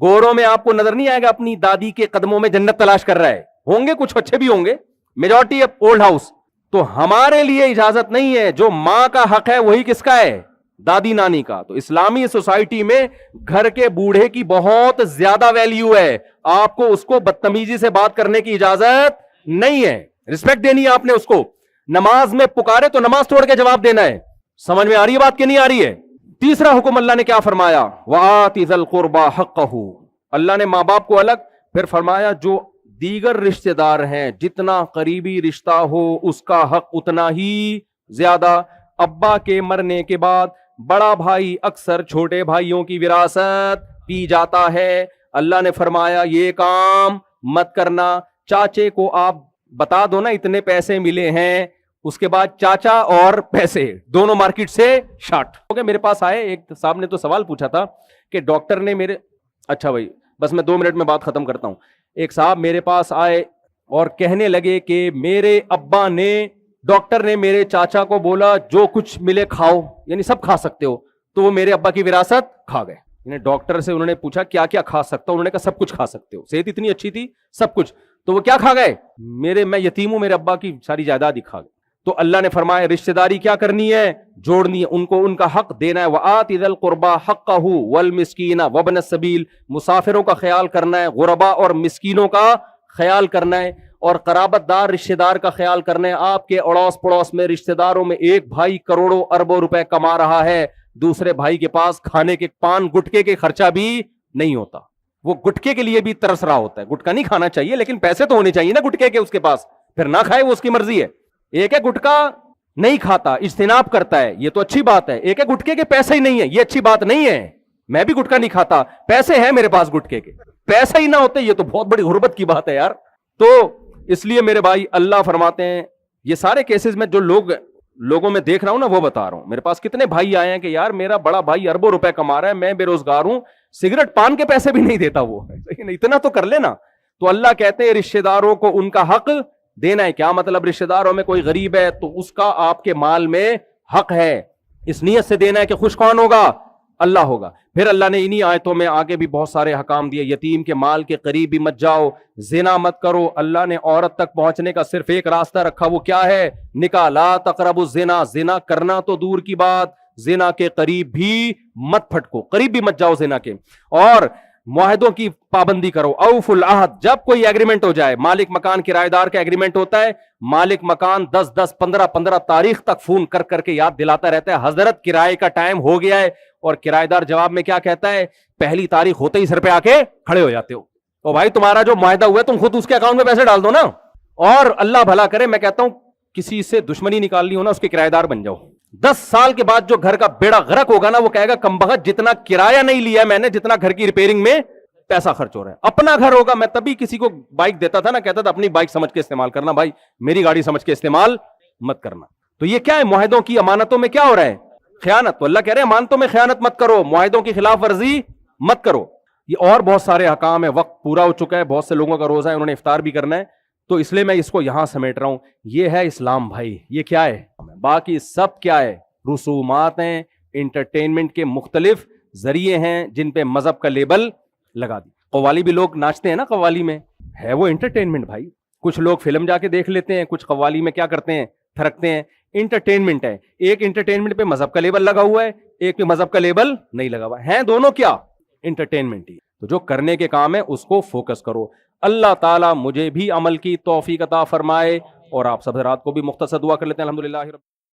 گوروں میں آپ کو نظر نہیں آئے گا اپنی دادی کے قدموں میں جنت تلاش کر رہا ہے. ہوں گے کچھ اچھے بھی ہوں گے, میجورٹی اولڈ ہاؤس. تو ہمارے لیے اجازت نہیں ہے. جو ماں کا حق ہے وہی کس کا ہے؟ دادی نانی کا. تو اسلامی سوسائٹی میں گھر کے بوڑھے کی بہت زیادہ ویلیو ہے. آپ کو اس کو بدتمیزی سے بات کرنے کی اجازت نہیں ہے, رسپیکٹ دینی ہے آپ نے اس کو. نماز میں پکارے تو نماز توڑ کے جواب دینا ہے. سمجھ میں آ رہی ہے بات کہ نہیں آ رہی ہے؟ تیسرا حکم اللہ نے کیا فرمایا؟ وَآتِ ذَا الْقُرْبَى حَقَّهُ. اللہ نے ماں باپ کو الگ, پھر فرمایا جو دیگر رشتہ دار ہیں جتنا قریبی رشتہ ہو اس کا حق اتنا ہی زیادہ. ابا کے مرنے کے بعد بڑا بھائی اکثر چھوٹے بھائیوں کی وراثت پی جاتا ہے. اللہ نے فرمایا یہ کام مت کرنا. چاچے کو آپ بتا دو نا اتنے پیسے ملے ہیں, اس کے بعد چاچا اور پیسے دونوں مارکیٹ سے شارٹ ہو گئے. میرے پاس آئے ایک صاحب نے تو سوال پوچھا تھا کہ ڈاکٹر نے میرے, اچھا بھائی بس میں 2 منٹ میں بات ختم کرتا ہوں. ایک صاحب میرے پاس آئے اور کہنے لگے کہ میرے ابا نے, ڈاکٹر نے میرے چاچا کو بولا جو کچھ ملے کھاؤ, یعنی سب کھا سکتے ہو. تو وہ میرے ابا کی وراثت کھا گئے. یعنی ڈاکٹر سے انہوں نے پوچھا کیا کیا کھا سکتا ہوں, انہوں نے کہا سب کچھ کھا سکتے ہو, صحت اتنی اچھی تھی سب کچھ. تو وہ کیا کھا گئے؟ میں یتیم ہوں, میرے ابا کی ساری جائیداد ہی کھا گئے. تو اللہ نے فرمایا رشتہ داری کیا کرنی ہے؟ جوڑنی ہے, ان کو ان کا حق دینا ہے. وَآتِ ذَا الْقُرْبَى حَقَّهُ وَالْمِسْكِينَ وَابْنَ السَّبِيلِ. مسافروں کا خیال کرنا ہے, غربا اور مسکینوں کا خیال کرنا ہے, اور قرابت دار رشتہ دار کا خیال کرنا ہے. آپ کے اڑوس پڑوس میں رشتہ داروں میں ایک بھائی کروڑوں اربوں روپے کما رہا ہے, دوسرے بھائی کے پاس کھانے کے پان گٹکے کے خرچہ بھی نہیں ہوتا. وہ گٹکے کے لیے بھی ترس رہا ہوتا ہے. گٹکا نہیں کھانا چاہیے لیکن پیسے تو ہونے چاہیے نا گٹکے کے اس کے پاس, پھر نہ کھائے وہ اس کی مرضی ہے. ایک ہے گٹکا نہیں کھاتا, اجتناب کرتا ہے, یہ تو اچھی بات ہے. ایک ہے گٹکے کے پیسے ہی نہیں ہے, یہ اچھی بات نہیں ہے. میں بھی گٹکا نہیں کھاتا, پیسے ہیں میرے پاس گٹکے کے, پیسے ہی نہ ہوتے یہ تو بہت بڑی غربت کی بات ہے یار. تو اس لیے میرے بھائی اللہ فرماتے ہیں, یہ سارے کیسز میں جو لوگوں میں دیکھ رہا ہوں نا وہ بتا رہا ہوں. میرے پاس کتنے بھائی آئے ہیں کہ یار میرا بڑا بھائی اربوں روپے کما رہا ہے, میں بے روزگار ہوں, سگریٹ پان کے پیسے بھی نہیں دیتا وہ, اتنا تو کر لینا. تو اللہ کہتے ہیں رشتہ داروں کو ان کا حق دینا ہے. کیا مطلب؟ رشتہ داروں میں کوئی غریب ہے تو اس کا آپ کے مال میں حق ہے, اس نیت سے دینا ہے کہ خوش کون ہوگا؟ اللہ ہوگا. پھر اللہ نے انہی آیتوں میں آگے بھی بہت سارے حکام دیے. یتیم کے مال کے قریب بھی مت جاؤ, زنا مت کرو. اللہ نے عورت تک پہنچنے کا صرف ایک راستہ رکھا, وہ کیا ہے؟ نکاح. لا تقربوا الزنا, زنا کرنا تو دور کی بات, زنا کے قریب بھی مت پھٹکو, قریب بھی مت جاؤ زنا کے. اور معاہدوں کی پابندی کرو. اوفوا العہد, جب کوئی ایگریمنٹ ہو جائے, مالک مکان کرایہ دار کا ایگریمنٹ ہوتا ہے, مالک مکان 10 15 تاریخ تک فون کر کر کے یاد دلاتا رہتا ہے حضرت کرائے کا ٹائم ہو گیا ہے, اور کرایہ دار جواب میں کیا کہتا ہے؟ پہلی تاریخ ہوتے ہی سر پہ آ کے کھڑے ہو جاتے ہو. تو بھائی تمہارا جو معاہدہ ہوا ہے تم خود اس کے اکاؤنٹ میں پیسے ڈال دو نا. اور اللہ بھلا کرے, میں کہتا ہوں کسی سے دشمنی نکالنی ہو نا اس کے کرایہ دار بن جاؤ. 10 سال کے بعد جو گھر کا بیڑا غرق ہوگا نا وہ کہے گا کمبخت جتنا کرایہ نہیں لیا میں نے جتنا گھر کی ریپیئرنگ میں پیسہ خرچ ہو رہا ہے. اپنا گھر ہوگا, میں تبھی کسی کو بائک دیتا تھا نا, کہتا تھا اپنی بائک سمجھ کے استعمال کرنا بھائی, میری گاڑی سمجھ کے استعمال مت کرنا. تو یہ کیا ہے؟ معاہدوں کی امانتوں میں کیا ہو رہا ہے؟ خیانت. تو اللہ کہہ رہے ہیں امانتوں میں خیانت مت کرو, معاہدوں کی خلاف ورزی مت کرو. یہ اور بہت سارے حکام ہیں. وقت پورا ہو چکا ہے, بہت سے لوگوں کا روزہ ہے, انہوں نے افطار بھی کرنا ہے, تو اس لیے میں اس کو یہاں سمیٹ رہا ہوں. یہ ہے اسلام بھائی. یہ کیا ہے؟ باقی سب کیا ہے؟ رسومات ہیں, انٹرٹینمنٹ کے مختلف ذریعے ہیں جن پہ مذہب کا لیبل لگا دی. قوالی بھی لوگ ناچتے ہیں نا, قوالی میں ہے وہ انٹرٹینمنٹ بھائی. کچھ لوگ فلم جا کے دیکھ لیتے ہیں, کچھ قوالی میں کیا کرتے ہیں؟ تھرکتے ہیں. انٹرٹینمنٹ ہے. ایک انٹرٹینمنٹ پہ مذہب کا لیبل لگا ہوا ہے, ایک پہ مذہب کا لیبل نہیں لگا ہوا ہے, دونوں کیا؟ انٹرٹینمنٹ ہی. تو جو کرنے کے کام ہے اس کو فوکس کرو. اللہ تعالیٰ مجھے بھی عمل کی توفیق عطا فرمائے, اور آپ سب رات کو بھی مختصر دعا کر لیتے ہیں. الحمدللہ.